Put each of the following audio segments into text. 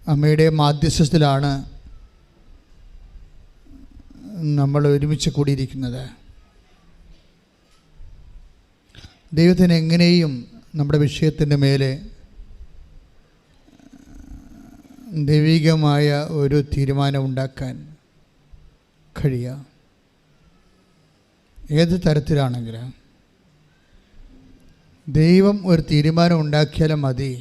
അമ്മയുടെ മാധ്യസ്ഥത്തിലാണ് നമ്മൾ ഒരുമിച്ച് കൂടിയിരിക്കുന്നത്. ദൈവത്തിന് എങ്ങനെയും നമ്മുടെ വിഷയത്തിൻ്റെ മേലെ ദൈവികമായ ഒരു തീരുമാനം ഉണ്ടാക്കാൻ കഴിയുക. ഏത് തരത്തിലാണെങ്കിലും ദൈവം ഒരു തീരുമാനം ഉണ്ടാക്കിയാലും മതി.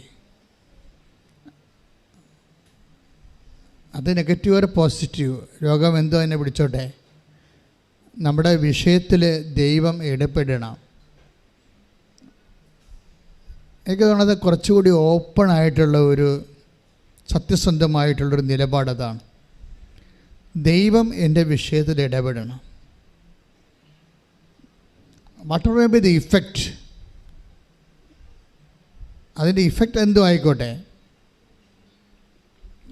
അത് നെഗറ്റീവ് ഓർ പോസിറ്റീവ്, രോഗം എന്തോ എന്നെ പിടിച്ചോട്ടെ, നമ്മുടെ വിഷയത്തിൽ ദൈവം ഇടപെടണം. എനിക്ക് തോന്നുന്നത് കുറച്ചുകൂടി ഓപ്പണായിട്ടുള്ള ഒരു സത്യസന്ധമായിട്ടുള്ളൊരു നിലപാടതാണ്. ദൈവം എൻ്റെ വിഷയത്തിൽ ഇടപെടണം. What ever may be the effect, അതിൻ്റെ ഇഫക്റ്റ് എന്തോ ആയിക്കോട്ടെ,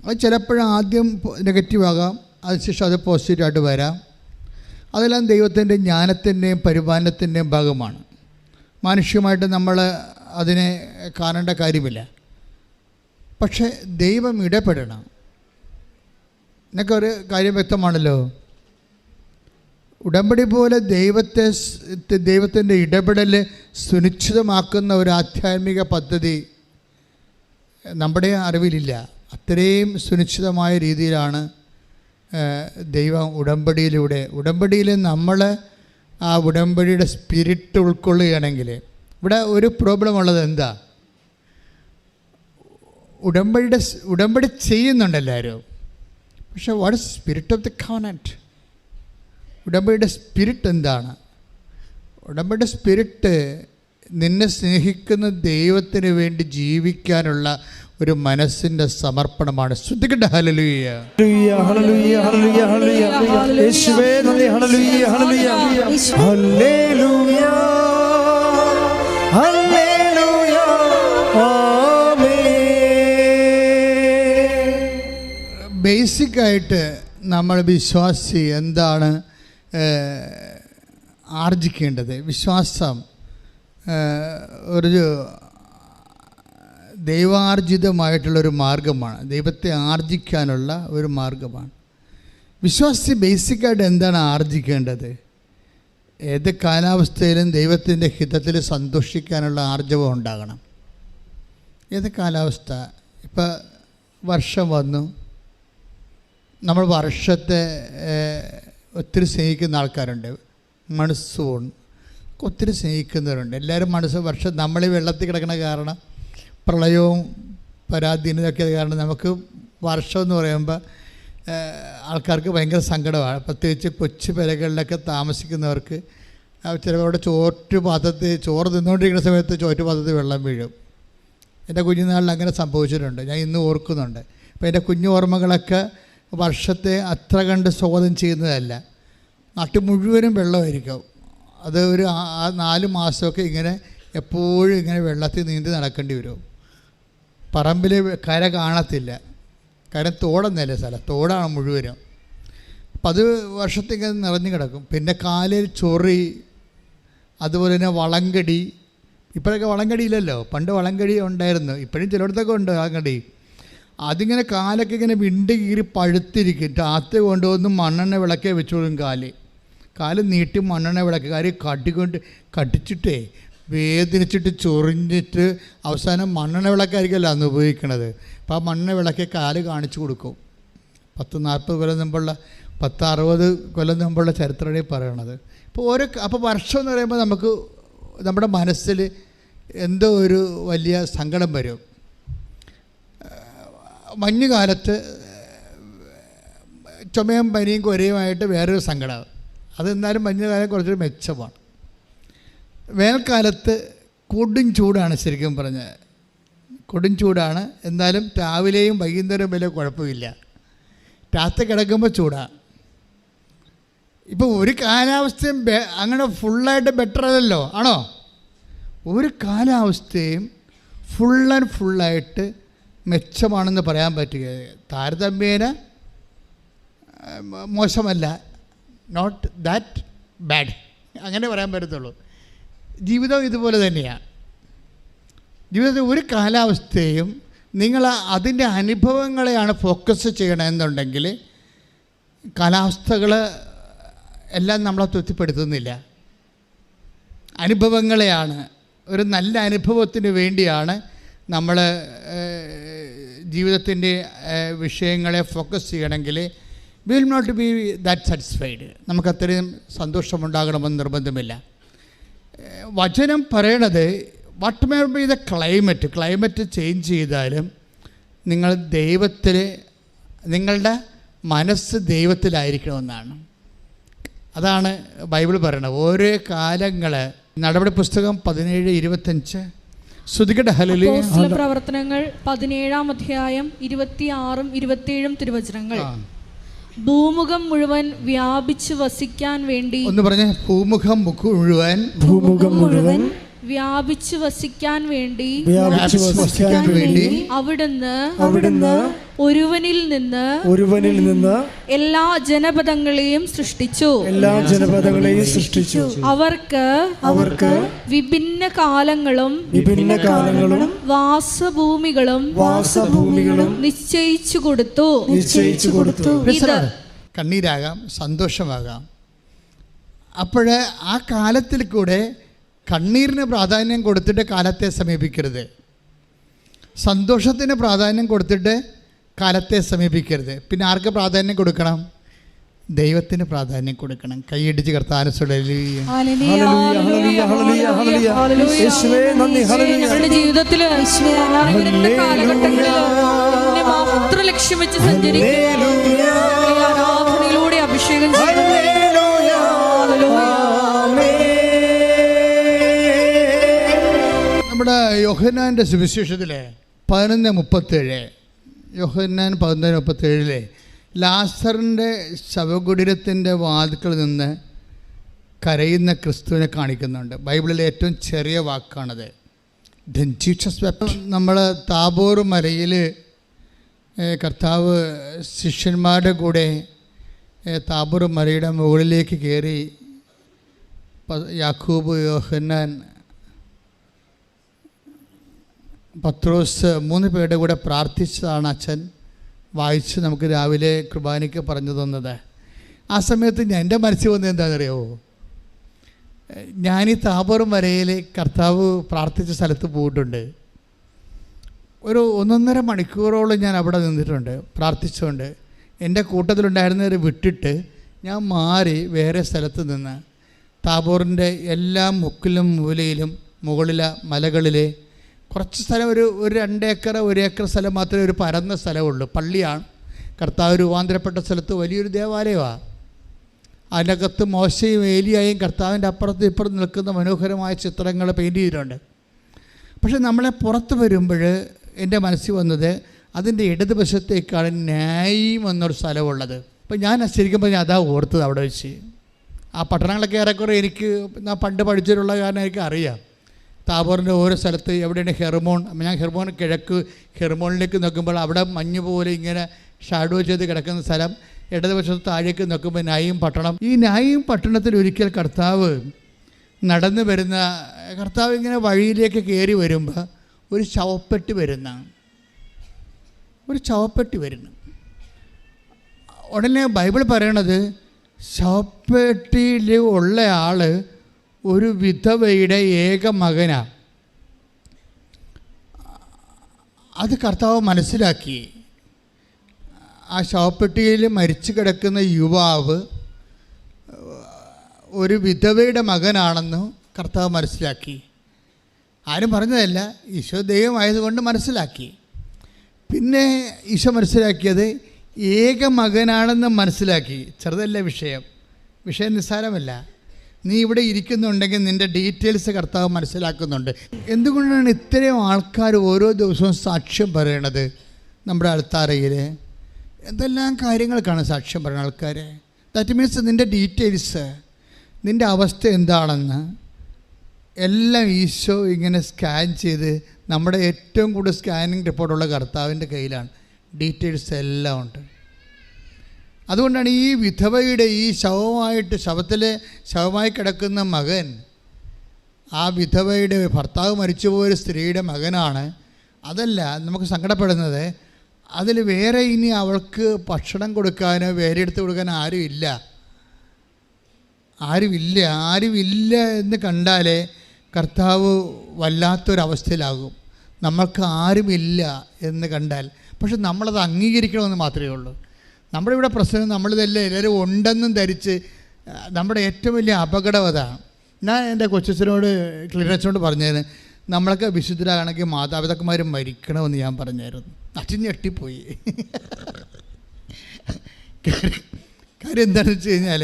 അത് ചിലപ്പോഴും ആദ്യം നെഗറ്റീവാകാം, അതിനുശേഷം അത് പോസിറ്റീവായിട്ട് വരാം. അതെല്ലാം ദൈവത്തിൻ്റെ ജ്ഞാനത്തിൻ്റെയും പരിപാലനത്തിൻ്റെയും ഭാഗമാണ്. മാനുഷികമായിട്ട് നമ്മൾ അതിനെ കാണേണ്ട കാര്യമില്ല. പക്ഷേ ദൈവം ഇടപെടണം. എന്നൊരു കാര്യം വ്യക്തമാണല്ലോ. ഉടമ്പടി പോലെ ദൈവത്തിൻ്റെ ഇടപെടൽ സുനിശ്ചിതമാക്കുന്ന ഒരു ആധ്യാത്മിക പദ്ധതി നമ്മുടെ അറിവിലില്ല. അത്രയും സുനിശ്ചിതമായ രീതിയിലാണ് ദൈവം ഉടമ്പടിയിൽ നമ്മൾ ആ ഉടമ്പടിയുടെ സ്പിരിറ്റ് ഉൾക്കൊള്ളുകയാണെങ്കിൽ, ഇവിടെ ഒരു പ്രോബ്ലം ഉള്ളത് എന്താ, ഉടമ്പടി ചെയ്യുന്നുണ്ട് എല്ലാവരും, പക്ഷേ what is spirit of the covenant? ഉടമ്പടിയുടെ സ്പിരിറ്റ് എന്താണ്? ഉടമ്പടിയുടെ സ്പിരിറ്റ് നിന്നെ സ്നേഹിക്കുന്ന ദൈവത്തിന് വേണ്ടി ജീവിക്കാനുള്ള ഒരു മനസ്സിൻ്റെ സമർപ്പണമാണ്. ശ്രദ്ധിക്കട്ടെ. ഹല്ലേലൂയ, ഹല്ലേലൂയ, ഹല്ലേലൂയ, ഹല്ലേലൂയ. യേശുവേ നന്ദി. ഹല്ലേലൂയ, ഹല്ലേലൂയ, ഹല്ലേലൂയ, ഹല്ലേലൂയ, ആമേൻ. ബേസിക്കായിട്ട് നമ്മൾ വിശ്വാസി എന്താണ് ആർജിക്കേണ്ടത്? വിശ്വാസം ഒരു ദൈവാർജിതമായിട്ടുള്ളൊരു മാർഗമാണ്, ദൈവത്തെ ആർജിക്കാനുള്ള ഒരു മാർഗമാണ്. വിശ്വാസി ബേസിക്കായിട്ട് എന്താണ് ആർജിക്കേണ്ടത്? ഏത് കാലാവസ്ഥയിലും ദൈവത്തിൻ്റെ ഹിതത്തിൽ സന്തോഷിക്കാനുള്ള ആർജവം ഉണ്ടാകണം. ഏത് കാലാവസ്ഥ, ഇപ്പം വർഷം വന്നു, നമ്മൾ വർഷത്തെ ഒത്തിരി സ്നേഹിക്കുന്ന ആൾക്കാരുണ്ട്. മൺസൂൺ ഒത്തിരി സ്നേഹിക്കുന്നവരുണ്ട്. എല്ലാവരും വർഷം നമ്മൾ ഈ വെള്ളത്തിൽ കിടക്കുന്ന കാരണം, പ്രളയവും പരാധീനതയൊക്കെ കാരണം നമുക്ക് വർഷം എന്ന് പറയുമ്പോൾ ആൾക്കാർക്ക് ഭയങ്കര സങ്കടമാണ്. പ്രത്യേകിച്ച് കൊച്ചു പെരകളിലൊക്കെ താമസിക്കുന്നവർക്ക് ചിലവരുടെ ചോറ് തിന്നുകൊണ്ടിരിക്കുന്ന സമയത്ത് ചോറ്റുപാത്രത്തിൽ വെള്ളം വീഴും. എൻ്റെ കുഞ്ഞുനാളിൽ അങ്ങനെ സംഭവിച്ചിട്ടുണ്ട്, ഞാൻ ഇന്ന് ഓർക്കുന്നുണ്ട്. അപ്പോൾ എൻ്റെ കുഞ്ഞു ഓർമ്മകളൊക്കെ വർഷത്തെ അത്ര കണ്ട് സ്വാഗതം ചെയ്യുന്നതല്ല. നാട്ടിൽ മുഴുവനും വെള്ളമായിരിക്കും. അത് ഒരു 4 മാസമൊക്കെ ഇങ്ങനെ എപ്പോഴും ഇങ്ങനെ വെള്ളത്തിൽ നീന്തി നടക്കേണ്ടി വരും. പറമ്പിൽ കര കാണത്തില്ല, കാരണം തോടെന്നല്ലേ സ്ഥലം, തോടാണ് മുഴുവനും. അപ്പം അത് വർഷത്തിങ്ങനെ നിറഞ്ഞു കിടക്കും. പിന്നെ കാലിൽ ചൊറി, അതുപോലെ തന്നെ വളങ്കടി. ഇപ്പോഴൊക്കെ വളങ്കടി ഇല്ലല്ലോ, പണ്ട് വളങ്കടി ഉണ്ടായിരുന്നു, ഇപ്പോഴും ചിലയിടത്തൊക്കെ ഉണ്ട് വളങ്കടി. അതിങ്ങനെ കാലൊക്കെ ഇങ്ങനെ വിണ്ട് കീറി പഴുത്തിരിക്കും. രാത്രി കൊണ്ടുവന്ന് മണ്ണെണ്ണ വിളക്കേ വെച്ചോളും. കാല് നീട്ടി മണ്ണെണ്ണ വിളക്ക്, കാര്യം കടിച്ചിട്ടേ വേദനിച്ചിട്ട് ചൊറിഞ്ഞിട്ട് അവസാനം മണ്ണെണ്ണ വിളക്കായിരിക്കുമല്ലോ അന്ന് ഉപയോഗിക്കണത്. അപ്പോൾ ആ മണ്ണെണ്ണ വിളക്കെ കാല് കാണിച്ചു കൊടുക്കും. 40 കൊല്ലം മുമ്പുള്ള 60 കൊല്ലം മുമ്പുള്ള ചരിത്രമാണ് പറയണത്. അപ്പോൾ വർഷം എന്ന് പറയുമ്പോൾ നമുക്ക് നമ്മുടെ മനസ്സിൽ എന്തോ ഒരു വലിയ സങ്കടം വരും. മഞ്ഞുകാലത്ത് ചുമയും പനിയും കൊരയുമായിട്ട് വേറൊരു സങ്കടം. അതെന്നാലും മഞ്ഞുകാലം കുറച്ചൊരു മെച്ചമാണ്. വേനൽക്കാലത്ത് കൊടും ചൂടാണ്, ശരിക്കും പറഞ്ഞാൽ കൊടും ചൂടാണ്. എന്നാലും രാവിലെയും വൈകുന്നേരവും വലിയ കുഴപ്പമില്ല. രാത്രി കിടക്കുമ്പോൾ ചൂടാണ്. ഇപ്പോൾ ഒരു കാലാവസ്ഥയും അങ്ങനെ ഫുള്ളായിട്ട് ബെറ്റർ അല്ലല്ലോ, ആണോ? ഒരു കാലാവസ്ഥയും ഫുള്ളായിട്ട് മെച്ചമാണെന്ന് പറയാൻ പറ്റുക. താരതമ്യേന മോശമല്ല, നോട്ട് ദാറ്റ് ബാഡ്, അങ്ങനെ പറയാൻ പറ്റത്തുള്ളൂ. ജീവിതം ഇതുപോലെ തന്നെയാണ്. ജീവിതത്തിൽ ഒരു കാലാവസ്ഥയും നിങ്ങൾ അതിൻ്റെ അനുഭവങ്ങളെയാണ് ഫോക്കസ് ചെയ്യണമെന്നുണ്ടെങ്കിൽ കാലാവസ്ഥകൾ എല്ലാം നമ്മളെ തൃപ്തിപ്പെടുത്തുന്നില്ല. അനുഭവങ്ങളെയാണ്, ഒരു നല്ല അനുഭവത്തിന് വേണ്ടിയാണ് നമ്മൾ ജീവിതത്തിൻ്റെ വിഷയങ്ങളെ ഫോക്കസ് ചെയ്യണമെങ്കിൽ will not be that satisfied. നമുക്കത്രയും സന്തോഷമുണ്ടാകണമെന്ന് നിർബന്ധമില്ല. വചനം പറയണത് what may be the climate change ചെയ്താലും നിങ്ങൾ ദൈവത്തിൽ, നിങ്ങളുടെ മനസ്സ് ദൈവത്തിലായിരിക്കണമെന്നാണ്. അതാണ് ബൈബിൾ പറയണത്. ഓരോ കാലങ്ങൾ. നടപടി പുസ്തകം 17:25. ശ്രുതികട ഹല്ലേലൂയ. അപ്പോസ്തല പ്രവർത്തനങ്ങൾ 17-ാം അധ്യായം 26-27 തിരുവചനങ്ങൾ. ഭൂമുഖം മുഴുവൻ വ്യാപിച്ചു വസിക്കാൻ വേണ്ടി. ഒന്ന് പറഞ്ഞേ, ഭൂമുഖം മുഴുവൻ വ്യാപിച്ചു വസിക്കാൻ വേണ്ടി അവിടുന്ന് ഒരുവനിൽ നിന്ന് എല്ലാ ജനപദങ്ങളെയും സൃഷ്ടിച്ചു. അവർക്ക് വിഭിന്ന കാലങ്ങളും വാസഭൂമികളും നിശ്ചയിച്ചു കൊടുത്തു. കണ്ണീരാകാം, സന്തോഷമാകാം. അപ്പോഴ് ആ കാലത്തിൽ കൂടെ കണ്ണീരിന് പ്രാധാന്യം കൊടുത്തിട്ട് കാലത്തെ സമീപിക്കരുത്. സന്തോഷത്തിന് പ്രാധാന്യം കൊടുത്തിട്ട് കാലത്തെ സമീപിക്കരുത്. പിന്നെ ആർക്ക് പ്രാധാന്യം കൊടുക്കണം? ദൈവത്തിന് പ്രാധാന്യം കൊടുക്കണം. കൈയടിച്ച് കർത്താവിനെ സ്തുതിക്കുക. ഞങ്ങളുടെ ജീവിതത്തിൽ മാത്രം ലക്ഷ്യം വെച്ച് ആരാധനയിലൂടെ അഭിഷേകം നമ്മുടെ യോഹന്നാൻ്റെ സുവിശേഷത്തിൽ 11:37, യോഹന്നാൻ 11:37 ലാസറിൻ്റെ ശവകുടീരത്തിൻ്റെ വാതിൽക്കൽ നിന്ന് കരയുന്ന ക്രിസ്തുവിനെ കാണിക്കുന്നുണ്ട്. ബൈബിളിലെ ഏറ്റവും ചെറിയ വാക്കാണത്. Then Jesus wept. നമ്മൾ താബോർ മലയിൽ കർത്താവ് ശിഷ്യന്മാരുടെ കൂടെ താബോർ മലയുടെ മുകളിലേക്ക് കയറി യാക്കോബ്, യോഹന്നാൻ, പത്രോസ് 3 പേരുടെ കൂടെ പ്രാർത്ഥിച്ചതാണ് അച്ഛൻ വായിച്ച് നമുക്ക് രാവിലെ കുർബാനയ്ക്ക് പറഞ്ഞു തന്നത്. ആ സമയത്ത് എൻ്റെ മനസ്സിൽ വന്നത് എന്താണെന്നറിയാമോ? ഞാനീ താബോർ മലയിൽ കർത്താവ് പ്രാർത്ഥിച്ച സ്ഥലത്ത് പോയിട്ടുണ്ട്. ഒരു 1.5 മണിക്കൂറോളം ഞാൻ അവിടെ നിന്നിട്ടുണ്ട് പ്രാർത്ഥിച്ചുകൊണ്ട്. എൻ്റെ കൂട്ടത്തിലുണ്ടായിരുന്നവരെ വിട്ടിട്ട് ഞാൻ മാറി വേറെ സ്ഥലത്ത് നിന്ന് താബോറിൻ്റെ എല്ലാ മുക്കിലും മൂലയിലും മുകളിലെ മലകളിലെ കുറച്ച് സ്ഥലം, ഒരു 2 ഏക്കർ 1 ഏക്കർ സ്ഥലം മാത്രമേ ഒരു പരന്ന സ്ഥലമുള്ളൂ. പള്ളിയാണ്. കർത്താവ് രൂപാന്തരപ്പെട്ട സ്ഥലത്ത് വലിയൊരു ദേവാലയമാണ്. അതിനകത്ത് മോശയും ഏലിയായും കർത്താവിൻ്റെ അപ്പുറത്തും ഇപ്പുറത്ത് നിൽക്കുന്ന മനോഹരമായ ചിത്രങ്ങൾ പെയിൻറ്റ് ചെയ്തിട്ടുണ്ട്. പക്ഷെ നമ്മളെ പുറത്ത് വരുമ്പോൾ എൻ്റെ മനസ്സിൽ വന്നത് അതിൻ്റെ ഇടതുവശത്തേക്കാണ് ന്യായം എന്നൊരു സ്ഥലമുള്ളത്. അപ്പോൾ ഞാൻ ശരിക്കും പറഞ്ഞാൽ അതാ ഓർത്തത് അവിടെ വെച്ച്. ആ പട്ടണങ്ങളൊക്കെ ഏറെക്കുറെ എനിക്ക് ഞാൻ പണ്ട് പഠിച്ചിട്ടുള്ള കാരണം എനിക്ക് അറിയാം. താബോറിൻ്റെ ഓരോ സ്ഥലത്ത് എവിടെയാണ് ഹെർമോൺ. ഞാൻ ഹെർമോൺ കിഴക്ക് ഹെർമോണിലേക്ക് നോക്കുമ്പോൾ അവിടെ മഞ്ഞ് പോലെ ഇങ്ങനെ ഷാഡോ ചെയ്ത് കിടക്കുന്ന സ്ഥലം. ഇടതുവശത്ത് താഴേക്ക് നോക്കുമ്പോൾ നായിം പട്ടണം. ഈ നായിം പട്ടണത്തിൽ ഒരിക്കൽ കർത്താവ് നടന്നു വരുന്ന, കർത്താവ് ഇങ്ങനെ വഴിയിലേക്ക് കയറി വരുമ്പോൾ ഒരു ശവപ്പെട്ടി വരുന്നു. ഉടനെ ബൈബിൾ പറയണത് ശവപ്പെട്ടിയിൽ ഉള്ള ആൾ ഒരു വിധവയുടെ ഏക മകനാണ്. അത് കർത്താവ് മനസ്സിലാക്കി. ആ ശവപ്പെട്ടിയിൽ മരിച്ചു കിടക്കുന്ന യുവാവ് ഒരു വിധവയുടെ മകനാണെന്ന് കർത്താവ് മനസ്സിലാക്കി. ആരും പറഞ്ഞതല്ല, ഈശോ ദൈവമായതുകൊണ്ട് മനസ്സിലാക്കി. പിന്നെ ഈശോ മനസ്സിലാക്കിയത് ഏക മകനാണെന്ന് മനസ്സിലാക്കി. ചെറുതല്ല വിഷയം നിസ്സാരമല്ല. നീ ഇവിടെ ഇരിക്കുന്നുണ്ടെങ്കിൽ നിൻ്റെ ഡീറ്റെയിൽസ് കർത്താവ് മനസ്സിലാക്കുന്നുണ്ട്. എന്തുകൊണ്ടാണ് ഇത്രയും ആൾക്കാർ ഓരോ ദിവസവും സാക്ഷ്യം പറയണത്? നമ്മുടെ അൾത്താരയിൽ എന്തെല്ലാം കാര്യങ്ങൾക്കാണ് സാക്ഷ്യം പറയുന്ന ആൾക്കാർ. ദാറ്റ് മീൻസ് നിൻ്റെ ഡീറ്റെയിൽസ്, നിൻ്റെ അവസ്ഥ എന്താണെന്ന് എല്ലാം ഈശോ ഇങ്ങനെ സ്കാൻ ചെയ്ത്, നമ്മുടെ ഏറ്റവും കൂടുതൽ സ്കാനിങ് റിപ്പോർട്ടുള്ള കർത്താവിൻ്റെ കയ്യിലാണ്. ഡീറ്റെയിൽസ് എല്ലാം ഉണ്ട്. അതുകൊണ്ടാണ് ഈ വിധവയുടെ ഈ ശവമായി കിടക്കുന്ന മകൻ, ആ വിധവയുടെ ഭർത്താവ് മരിച്ചുപോയൊരു സ്ത്രീയുടെ മകനാണ്. അതല്ല നമുക്ക് സങ്കടപ്പെടുന്നത്, അതിൽ വേറെ ഇനി അവൾക്ക് ഭക്ഷണം കൊടുക്കാനോ വേറെ എടുത്ത് കൊടുക്കാനോ ആരുമില്ല എന്ന് കണ്ടാലേ കർത്താവ് വല്ലാത്തൊരവസ്ഥയിലാകും. നമ്മൾക്ക് ആരുമില്ല എന്ന് കണ്ടാൽ. പക്ഷെ നമ്മളത് അംഗീകരിക്കണമെന്ന് മാത്രമേ ഉള്ളൂ. നമ്മുടെ ഇവിടെ പ്രശ്നം നമ്മളിതെല്ലാം എല്ലാവരും ഉണ്ടെന്നും ധരിച്ച് നമ്മുടെ ഏറ്റവും വലിയ അപകടം അതാണ്. ഞാൻ എൻ്റെ കൊച്ചച്ഛനോട് ക്ലിയറച്ചനോട് പറഞ്ഞതിന് നമ്മളൊക്കെ വിശുദ്ധരാണെങ്കിൽ മാതാപിതാക്കന്മാർ മരിക്കണമെന്ന് ഞാൻ പറഞ്ഞായിരുന്നു. അച്ഛൻ ഞെട്ടിപ്പോയി. കാര്യം എന്താണെന്ന് വെച്ച് കഴിഞ്ഞാൽ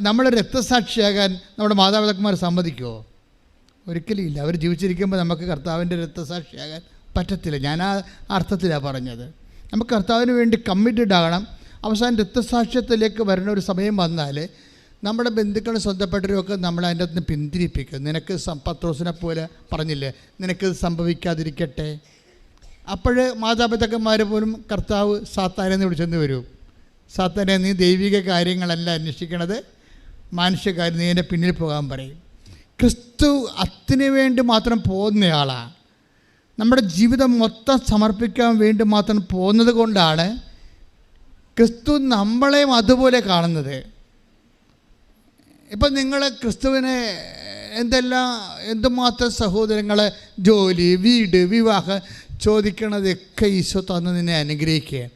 നമ്മൾ രക്തസാക്ഷിയാകാൻ നമ്മുടെ മാതാപിതാക്കന്മാർ സമ്മതിക്കുമോ? ഒരിക്കലും ഇല്ല. അവർ ജീവിച്ചിരിക്കുമ്പോൾ നമുക്ക് കർത്താവിൻ്റെ രക്തസാക്ഷിയാകാൻ പറ്റത്തില്ല. ഞാൻ ആ അർത്ഥത്തിലാണ് പറഞ്ഞത്. നമുക്ക് കർത്താവിന് വേണ്ടി കമ്മിറ്റഡ് ആകണം. അവസാനം രക്തസാക്ഷ്യത്തിലേക്ക് വരുന്ന ഒരു സമയം വന്നാൽ നമ്മുടെ ബന്ധുക്കളും സ്വന്തപ്പെട്ടവരൊക്കെ നമ്മളെ അതിൻ്റെ അകത്ത് നിന്ന് പിന്തിരിപ്പിക്കും. നിനക്ക് പത്രോസിനെ പോലെ പറഞ്ഞില്ലേ, നിനക്കിത് സംഭവിക്കാതിരിക്കട്ടെ. അപ്പോൾ മാതാപിതാക്കന്മാർ പോലും കർത്താവ് സാത്താനെന്ന് വിളിച്ചെന്ന് വരും. സാത്താനെ, നീ ദൈവിക കാര്യങ്ങളല്ല അന്വേഷിക്കണത്, മാനുഷിക കാര്യം, നീ എൻ്റെ പിന്നിൽ പോകാൻ പറയും. ക്രിസ്തു അതിനു വേണ്ടി മാത്രം പോകുന്നയാളാണ്. നമ്മുടെ ജീവിതം മൊത്തം സമർപ്പിക്കാൻ വേണ്ടി മാത്രം പോകുന്നത് കൊണ്ടാണ് ക്രിസ്തു നമ്മളെയും അതുപോലെ കാണുന്നത്. ഇപ്പം നിങ്ങൾ ക്രിസ്തുവിനെ എന്തുമാത്രം സഹോദരങ്ങളെ ജോലി, വീട്, വിവാഹം ചോദിക്കണതൊക്കെ ഈശോ തന്ന് നിന്നെ അനുഗ്രഹിക്കുകയാണ്.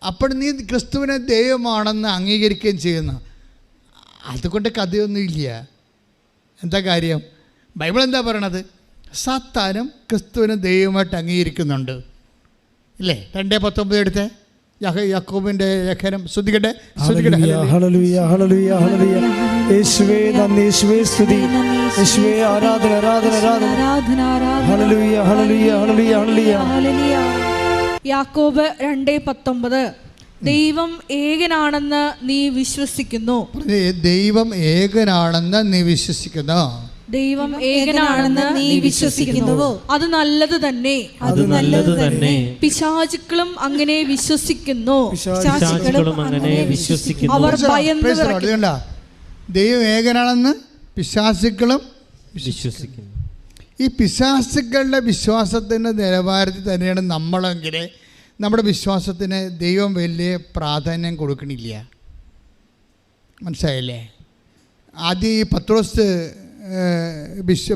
അപ്പോൾ നീ ക്രിസ്തുവിനെ ദൈവമാണെന്ന് അംഗീകരിക്കുകയും ചെയ്യുന്നു. അതുകൊണ്ട് കഥയൊന്നുമില്ല. എന്താ കാര്യം? ബൈബിൾ എന്താ പറയണത്? സാത്താനും ക്രിസ്തുവിനെ ദൈവമായിട്ട് അംഗീകരിക്കുന്നുണ്ട് ഇല്ലേ? 2:19 എടുത്തേ, യാക്കോബിൻ്റെ ലേഖനം. ശ്രദ്ധിക്കട്ടെ. ഹല്ലേലൂയ, ഹല്ലേലൂയ, ഹല്ലേലൂയ. യേശുവേ നന്ദി, യേശുവേ സ്തുതി, യേശുവേ ആരാധന, ആരാധന, ആരാധന. ഹല്ലേലൂയ, ഹല്ലേലൂയ, ഹല്ലേലൂയ, ഹല്ലേലൂയ. യാക്കോബ് 2:19 ദൈവം ഏകനാണെന്ന് നീ വിശ്വസിക്കുന്നു. ദൈവം ഏകനാണെന്ന് നീ വിശ്വസിക്കുന്നു. ദൈവം ഏകനാണെന്ന് നീ വിശ്വസിക്കുന്നുവോ? അത് നല്ലത് തന്നെ, അത് നല്ലത് തന്നെ. പിശാചുക്കളും അങ്ങനെ വിശ്വസിക്കുന്നു. പിശാചുക്കളും അങ്ങനെ വിശ്വസിക്കുന്നു. അവർ ഭയന്ന് വിറയ്ക്കുന്നു. ദൈവം ഏകനാണെന്ന് പിശാചുക്കളും വിശ്വസിക്കുന്നു. ഈ പിശാചുക്കളുടെ വിശ്വാസത്തിൻ്റെ നിലവാരത്തിൽ തന്നെയാണ് നമ്മളെങ്കിൽ നമ്മുടെ വിശ്വാസത്തിന് ദൈവം വലിയ പ്രാധാന്യം കൊടുക്കണില്ല. മനസ്സിലായില്ലേ? ആദ്യം ഈ പത്രോസ്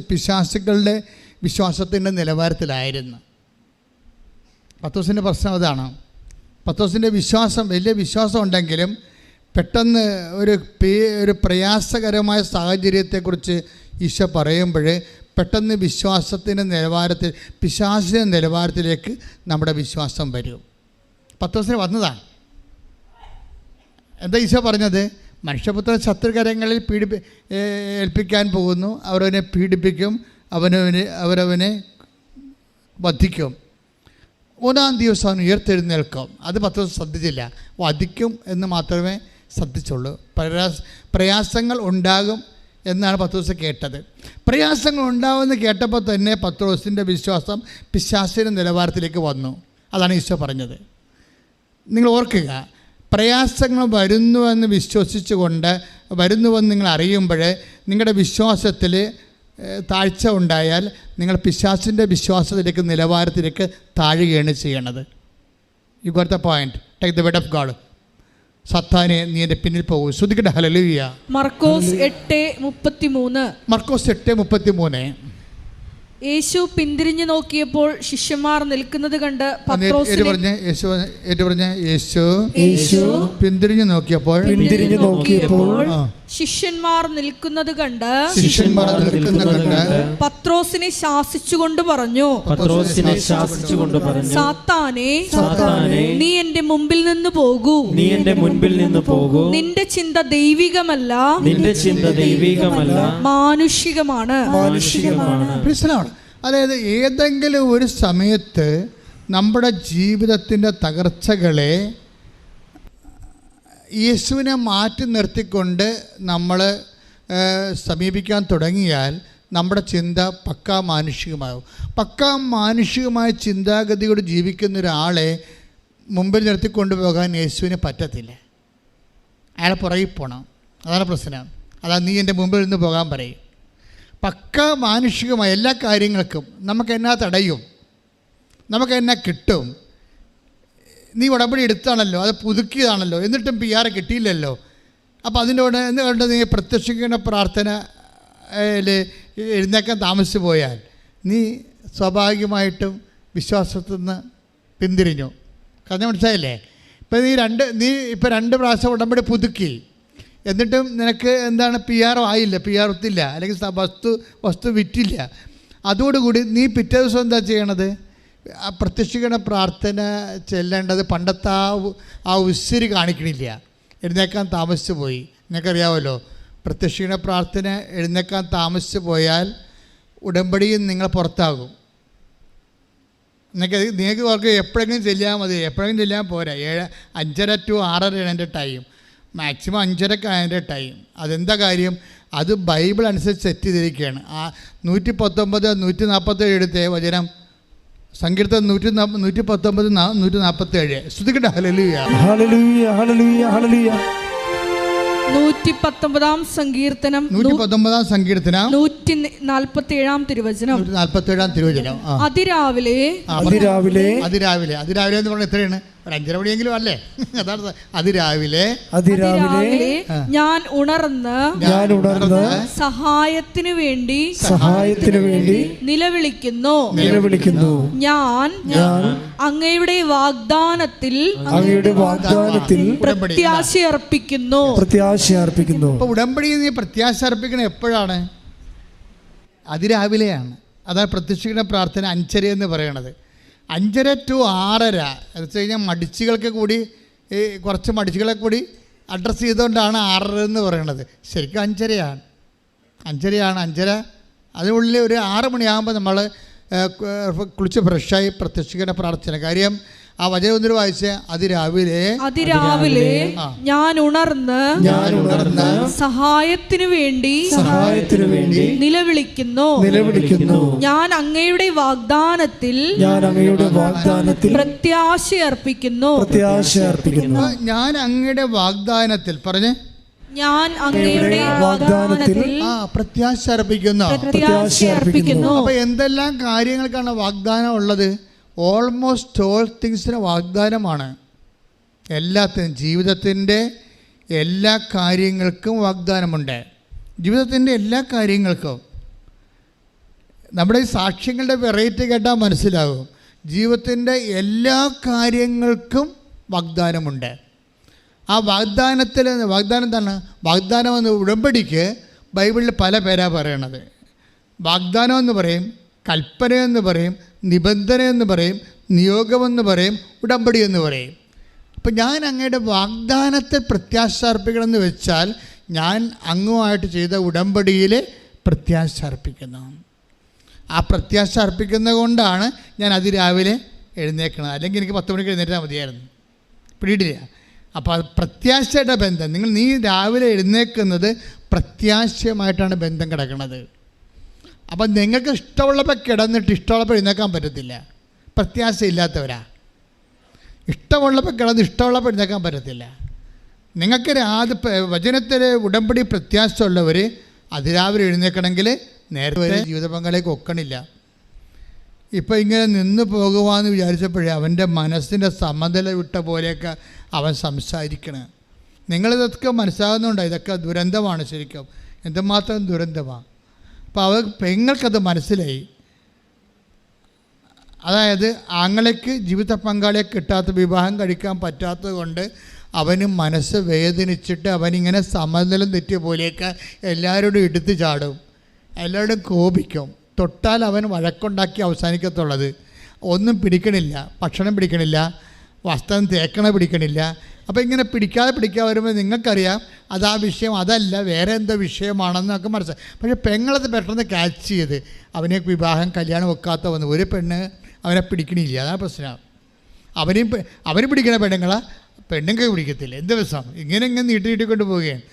പിശാചുക്കളുടെ വിശ്വാസത്തിൻ്റെ നിലവാരത്തിലായിരുന്നു. പത്രോസിൻ്റെ പ്രശ്നം അതാണ്. പത്രോസിൻ്റെ വിശ്വാസം വലിയ വിശ്വാസം ഉണ്ടെങ്കിലും പെട്ടെന്ന് ഒരു പ്രയാസകരമായ സാഹചര്യത്തെക്കുറിച്ച് ഈശോ പറയുമ്പോൾ പെട്ടെന്ന് വിശ്വാസത്തിൻ്റെ നിലവാരത്തിൽ, പിശാചിൻ്റെ നിലവാരത്തിലേക്ക് നമ്മുടെ വിശ്വാസം വരും. പത്രോസിന് വന്നതാണ്. എന്താ ഈശോ പറഞ്ഞത്? മനുഷ്യപുത്രൻ ശത്രുകരങ്ങളിൽ ഏൽപ്പിക്കാൻ പോകുന്നു, അവരവനെ പീഡിപ്പിക്കും, അവരവനെ വധിക്കും, 3-ാം ദിവസം അവൻ ഉയർത്തെഴുന്നേൽക്കും. അത് പത്രോസ് ശ്രദ്ധിച്ചില്ല. വധിക്കും എന്ന് മാത്രമേ ശ്രദ്ധിച്ചുള്ളൂ. പ്രയാസങ്ങൾ ഉണ്ടാകും എന്നാണ് പത്രോസ് കേട്ടത്. പ്രയാസങ്ങൾ ഉണ്ടാവുമെന്ന് കേട്ടപ്പോൾ തന്നെ പത്രോസിൻ്റെ വിശ്വാസം പിശാചിൻ്റെ നിലവാരത്തിലേക്ക് വന്നു. അതാണ് ഈശോ പറഞ്ഞത്. നിങ്ങൾ ഓർക്കുക, പ്രയാസങ്ങൾ വരുന്നുവെന്ന് വിശ്വസിച്ചുകൊണ്ട് വരുന്നുവെന്ന് നിങ്ങൾ അറിയുമ്പോൾ നിങ്ങളുടെ വിശ്വാസത്തിൽ താഴ്ച ഉണ്ടായാൽ നിങ്ങൾ പിശാചിൻ്റെ വിശ്വാസത്തിലേക്ക്, നിലവാരത്തിലേക്ക് താഴുകയാണ് ചെയ്യണത്. You got the point. Take the word of God. സത്താനെ, നീ എൻ്റെ പിന്നിൽ പോകും. ശ്രദ്ധിക്കട്ടെ. ഹല്ലേലൂയ. മർക്കോസ് 8:33. മർക്കോസ് 8:33. യേശു പിന്തിരിഞ്ഞു നോക്കിയപ്പോൾ ശിഷ്യന്മാർ നിൽക്കുന്നത് കണ്ട് യേശു പിന്തിരിഞ്ഞു നോക്കിയപ്പോൾ ശിഷ്യന്മാർ നിൽക്കുന്നത് കണ്ട് പത്രോസിനെ ശാസിച്ചുകൊണ്ട് പറഞ്ഞു, സാത്താനേ, നീ എന്റെ മുമ്പിൽ നിന്ന് പോകൂ. നിന്റെ ചിന്ത ദൈവികമല്ല, മാനുഷികമാണ്. അതായത് ഏതെങ്കിലും ഒരു സമയത്ത് നമ്മുടെ ജീവിതത്തിൻ്റെ തകർച്ചകളെ യേശുവിനെ മാറ്റി നിർത്തിക്കൊണ്ട് നമ്മൾ സമീപിക്കാൻ തുടങ്ങിയാൽ നമ്മുടെ ചിന്ത പക്കാ മാനുഷികമാകും. പക്കാ മാനുഷികമായ ചിന്താഗതിയോട് ജീവിക്കുന്ന ഒരാളെ മുമ്പിൽ നിർത്തിക്കൊണ്ടു പോകാൻ യേശുവിന് പറ്റത്തില്ല. അയാളെ പുറകിൽ പോകണം. അതാണ് പ്രശ്നം. അതാ നീ എൻ്റെ മുമ്പിൽ നിന്ന് പോകാൻ പറയും. പക്ക മാനുഷികമായ എല്ലാ കാര്യങ്ങൾക്കും നമുക്ക് എന്നാ തടയും? നമുക്ക് എന്നെ കിട്ടും. നീ ഉടമ്പടി എടുത്താണല്ലോ, അത് പുതുക്കിയതാണല്ലോ, എന്നിട്ടും PR കിട്ടിയില്ലല്ലോ. അപ്പോൾ അതിനോട് എന്തുകൊണ്ട് നീ പ്രത്യക്ഷിക്കുന്ന പ്രാർത്ഥനയിൽ എഴുന്നേക്കാൻ താമസിച്ചു പോയാൽ നീ സ്വാഭാവികമായിട്ടും വിശ്വാസത്തിൽ നിന്ന് പിന്തിരിഞ്ഞു. കാരണം മനസ്സിലായില്ലേ? ഇപ്പം നീ ഇപ്പോൾ 2 പ്രാവശ്യം ഉടമ്പടി പുതുക്കി, എന്നിട്ടും നിനക്ക് എന്താണ് PR ആയില്ല, PR ഒത്തില്ല, അല്ലെങ്കിൽ വസ്തു വിറ്റില്ല. അതോടുകൂടി നീ പിറ്റേ ദിവസം എന്താ ചെയ്യണത്? ആ പ്രത്യക്ഷിക്കുന്ന പ്രാർത്ഥന ചെല്ലേണ്ടത് പണ്ടത്തെ ആ ഉസ്സിരി കാണിക്കണില്ല. എഴുന്നേക്കാൻ താമസിച്ചു പോയി. നിങ്ങൾക്കറിയാമല്ലോ, പ്രത്യക്ഷിക്കുന്ന പ്രാർത്ഥന എഴുന്നേക്കാൻ താമസിച്ചു പോയാൽ ഉടമ്പടിയിൽ നിങ്ങൾ പുറത്താകും. നിങ്ങൾക്ക് അവർക്ക് എപ്പോഴെങ്കിലും ചെല്ലാൻ മതി, എപ്പോഴെങ്കിലും ചെല്ലാൻ പോരാ. 5:30 to 6:30 എൻ്റെ ടൈം, മാക്സിമം 5:30 എൻ്റെ ടൈം. അതെന്താ കാര്യം? അത് ബൈബിൾ അനുസരിച്ച് സെറ്റ് ചെയ്തിരിക്കുകയാണ്. ആ 119, 147 എടുത്തേ വചനം, സങ്കീർത്തനം 119, 147. ശ്രുതിക്കട്ടെ. ഹല്ലേലൂയ, ഹല്ലേലൂയ, ഹല്ലേലൂയ, ഹല്ലേലൂയ. 119-ാം സങ്കീർത്തനം 119-ാം സങ്കീർത്തനം 147-ാം തിരുവചനം. 147-ാം തിരുവചനം. അതിരാവിലെ എന്ന് പറഞ്ഞാൽ എത്രയാണ്? ഒരു 5:30 മണിയെങ്കിലും അല്ലേ? അതാണ് അതിരാവിലെ ഞാൻ ഉണർന്ന് സഹായത്തിനു വേണ്ടി നിലവിളിക്കുന്നു. ഞാൻ അങ്ങയുടെ വാഗ്ദാനത്തിൽ പ്രത്യാശ അർപ്പിക്കുന്നു. അപ്പോൾ ഉടമ്പടി നീ പ്രത്യാശ അർപ്പിക്കണം എപ്പോഴാണ്? അതിരാവിലെയാണ്. അതാണ് പ്രത്യക്ഷിക്കുന്ന പ്രാർത്ഥന 5:30 എന്ന് പറയണത്. 5:30 to 6:30 എന്ന് വെച്ച് കഴിഞ്ഞാൽ മടിച്ചുകൾക്ക് കൂടി, കുറച്ച് മടിച്ചുകളെ കൂടി അഡ്രസ്സ് ചെയ്തുകൊണ്ടാണ് 6:30 എന്ന് പറയണത്. ശരിക്കും 5:30 5:30 അതിനുള്ളിൽ ഒരു 6 മണിയാകുമ്പോൾ നമ്മൾ കുളിച്ച് ഫ്രഷായി പ്രത്യക്ഷിക്കുന്ന പ്രാർത്ഥന. കാര്യം ആ വചനം ഒന്നിന് വായിച്ച് അതിരാവിലെ ഞാൻ ഉണർന്ന് സഹായത്തിനു വേണ്ടി നിലവിളിക്കുന്നു. ഞാൻ അങ്ങയുടെ വാഗ്ദാനത്തിൽ പ്രത്യാശ അർപ്പിക്കുന്നു. ഞാൻ അങ്ങയുടെ വാഗ്ദാനത്തിൽ പറഞ്ഞേ, ഞാൻ അങ്ങയുടെ വാഗ്ദാനത്തിൽ പ്രത്യാശ അർപ്പിക്കുന്നു. അപ്പോൾ എന്തെല്ലാം കാര്യങ്ങൾക്കാണ് വാഗ്ദാനം ഉള്ളത്? ഓൾമോസ്റ്റ് ഓൾ തിങ്സിന് വാഗ്ദാനമാണ്. എല്ലാത്തിനും, ജീവിതത്തിൻ്റെ എല്ലാ കാര്യങ്ങൾക്കും വാഗ്ദാനമുണ്ട്. ജീവിതത്തിൻ്റെ എല്ലാ കാര്യങ്ങൾക്കും. നമ്മുടെ ഈ സാക്ഷ്യങ്ങളുടെ വെറൈറ്റി കേട്ടാൽ മനസ്സിലാകും. ജീവിതത്തിൻ്റെ എല്ലാ കാര്യങ്ങൾക്കും വാഗ്ദാനമുണ്ട്. ആ വാഗ്ദാനം എന്താണ്? വാഗ്ദാനം എന്ന ഉടമ്പടിക്ക് ബൈബിളിൽ പല പേരാ പറയണത്. വാഗ്ദാനം എന്ന് പറയും, കൽപ്പന എന്ന് പറയും, നിബന്ധന എന്ന് പറയും, നിയോഗമെന്ന് പറയും, ഉടമ്പടി എന്ന് പറയും. അപ്പം ഞാൻ അങ്ങയുടെ വാഗ്ദാനത്തെ പ്രത്യാശ അർപ്പിക്കണമെന്ന് വെച്ചാൽ ഞാൻ അങ്ങുമായിട്ട് ചെയ്ത ഉടമ്പടിയിൽ പ്രത്യാശ അർപ്പിക്കുന്നു. ആ പ്രത്യാശ അർപ്പിക്കുന്നത് കൊണ്ടാണ് ഞാൻ അതിരാവിലെ എഴുന്നേക്കുന്നത്. അല്ലെങ്കിൽ എനിക്ക് 10 മണിക്ക് എഴുന്നേറ്റാൽ മതിയായിരുന്നു. പിടിയിട്ടില്ല. അപ്പോൾ അത് പ്രത്യാശയുടെ ബന്ധം. നീ രാവിലെ എഴുന്നേൽക്കുന്നത് പ്രത്യാശയുമായിട്ടാണ് ബന്ധം കിടക്കുന്നത്. അപ്പം നിങ്ങൾക്ക് ഇഷ്ടമുള്ളപ്പോൾ കിടന്നിട്ട് ഇഷ്ടമുള്ളപ്പോൾ എഴുന്നേക്കാൻ പറ്റത്തില്ല. പ്രത്യാശ ഇല്ലാത്തവരാ. ഇഷ്ടമുള്ളപ്പോൾ കിടന്ന് ഇഷ്ടമുള്ളപ്പോൾ എഴുന്നേക്കാൻ പറ്റത്തില്ല. നിങ്ങൾക്ക് വചനത്തിൽ ഉടമ്പടി പ്രത്യാശ ഉള്ളവർ അതിരാവിലെ എഴുന്നേൽക്കണമെങ്കിൽ നേരത്തെ ജീവിത പങ്കാളിക്ക് ഒക്കണില്ല. ഇപ്പോൾ ഇങ്ങനെ നിന്ന് പോകുവാന്ന് വിചാരിച്ചപ്പോഴേ അവൻ്റെ മനസ്സിൻ്റെ സമനില വിട്ട പോലെയൊക്കെ അവൻ സംസാരിക്കണം. നിങ്ങളിതൊക്കെ മനസ്സിലാകുന്നുണ്ടോ? ഇതൊക്കെ ദുരന്തമാണ്. ശരിക്കും എന്തുമാത്രം ദുരന്തമാണ്. അപ്പോൾ പെങ്ങൾക്കത് മനസ്സിലായി. അതായത് ആങ്ങളയ്ക്ക് ജീവിത പങ്കാളിയെ കിട്ടാത്ത, വിവാഹം കഴിക്കാൻ പറ്റാത്തത് കൊണ്ട് അവന് മനസ്സ് വേദനിച്ചിട്ട് അവനിങ്ങനെ സമനില തെറ്റിയ പോലെയൊക്കെ എല്ലാവരോടും എടുത്തു ചാടും, എല്ലാവരോടും കോപിക്കും. തൊട്ടാൽ അവൻ വഴക്കുണ്ടാക്കി അവസാനിക്കത്തുള്ളത്. ഒന്നും പിടിക്കണില്ല, ഭക്ഷണം പിടിക്കണില്ല, വസ്ത്രം തേക്കണ പിടിക്കണില്ല. അപ്പോൾ ഇങ്ങനെ പിടിക്കാതെ വരുമ്പോൾ നിങ്ങൾക്കറിയാം അത് ആ വിഷയം അതല്ല, വേറെ എന്തോ വിഷയമാണെന്നൊക്കെ മനസ്സിലായി. പക്ഷേ പെങ്ങളത് പെട്ടെന്ന് ക്യാച്ച് ചെയ്ത് അവനെ വിവാഹം കല്യാണം വെക്കാത്ത വന്നു. ഒരു പെണ്ണ് അവനെ പിടിക്കണില്ല, അതാണ് പ്രശ്നം. അവന് പിടിക്കണ പെണ്ണുങ്ങൾക്ക് പിടിക്കത്തില്ല. എന്ത് ദിവസം ഇങ്ങനെ നീട്ടിക്കൊണ്ട് പോവുകയാണ്.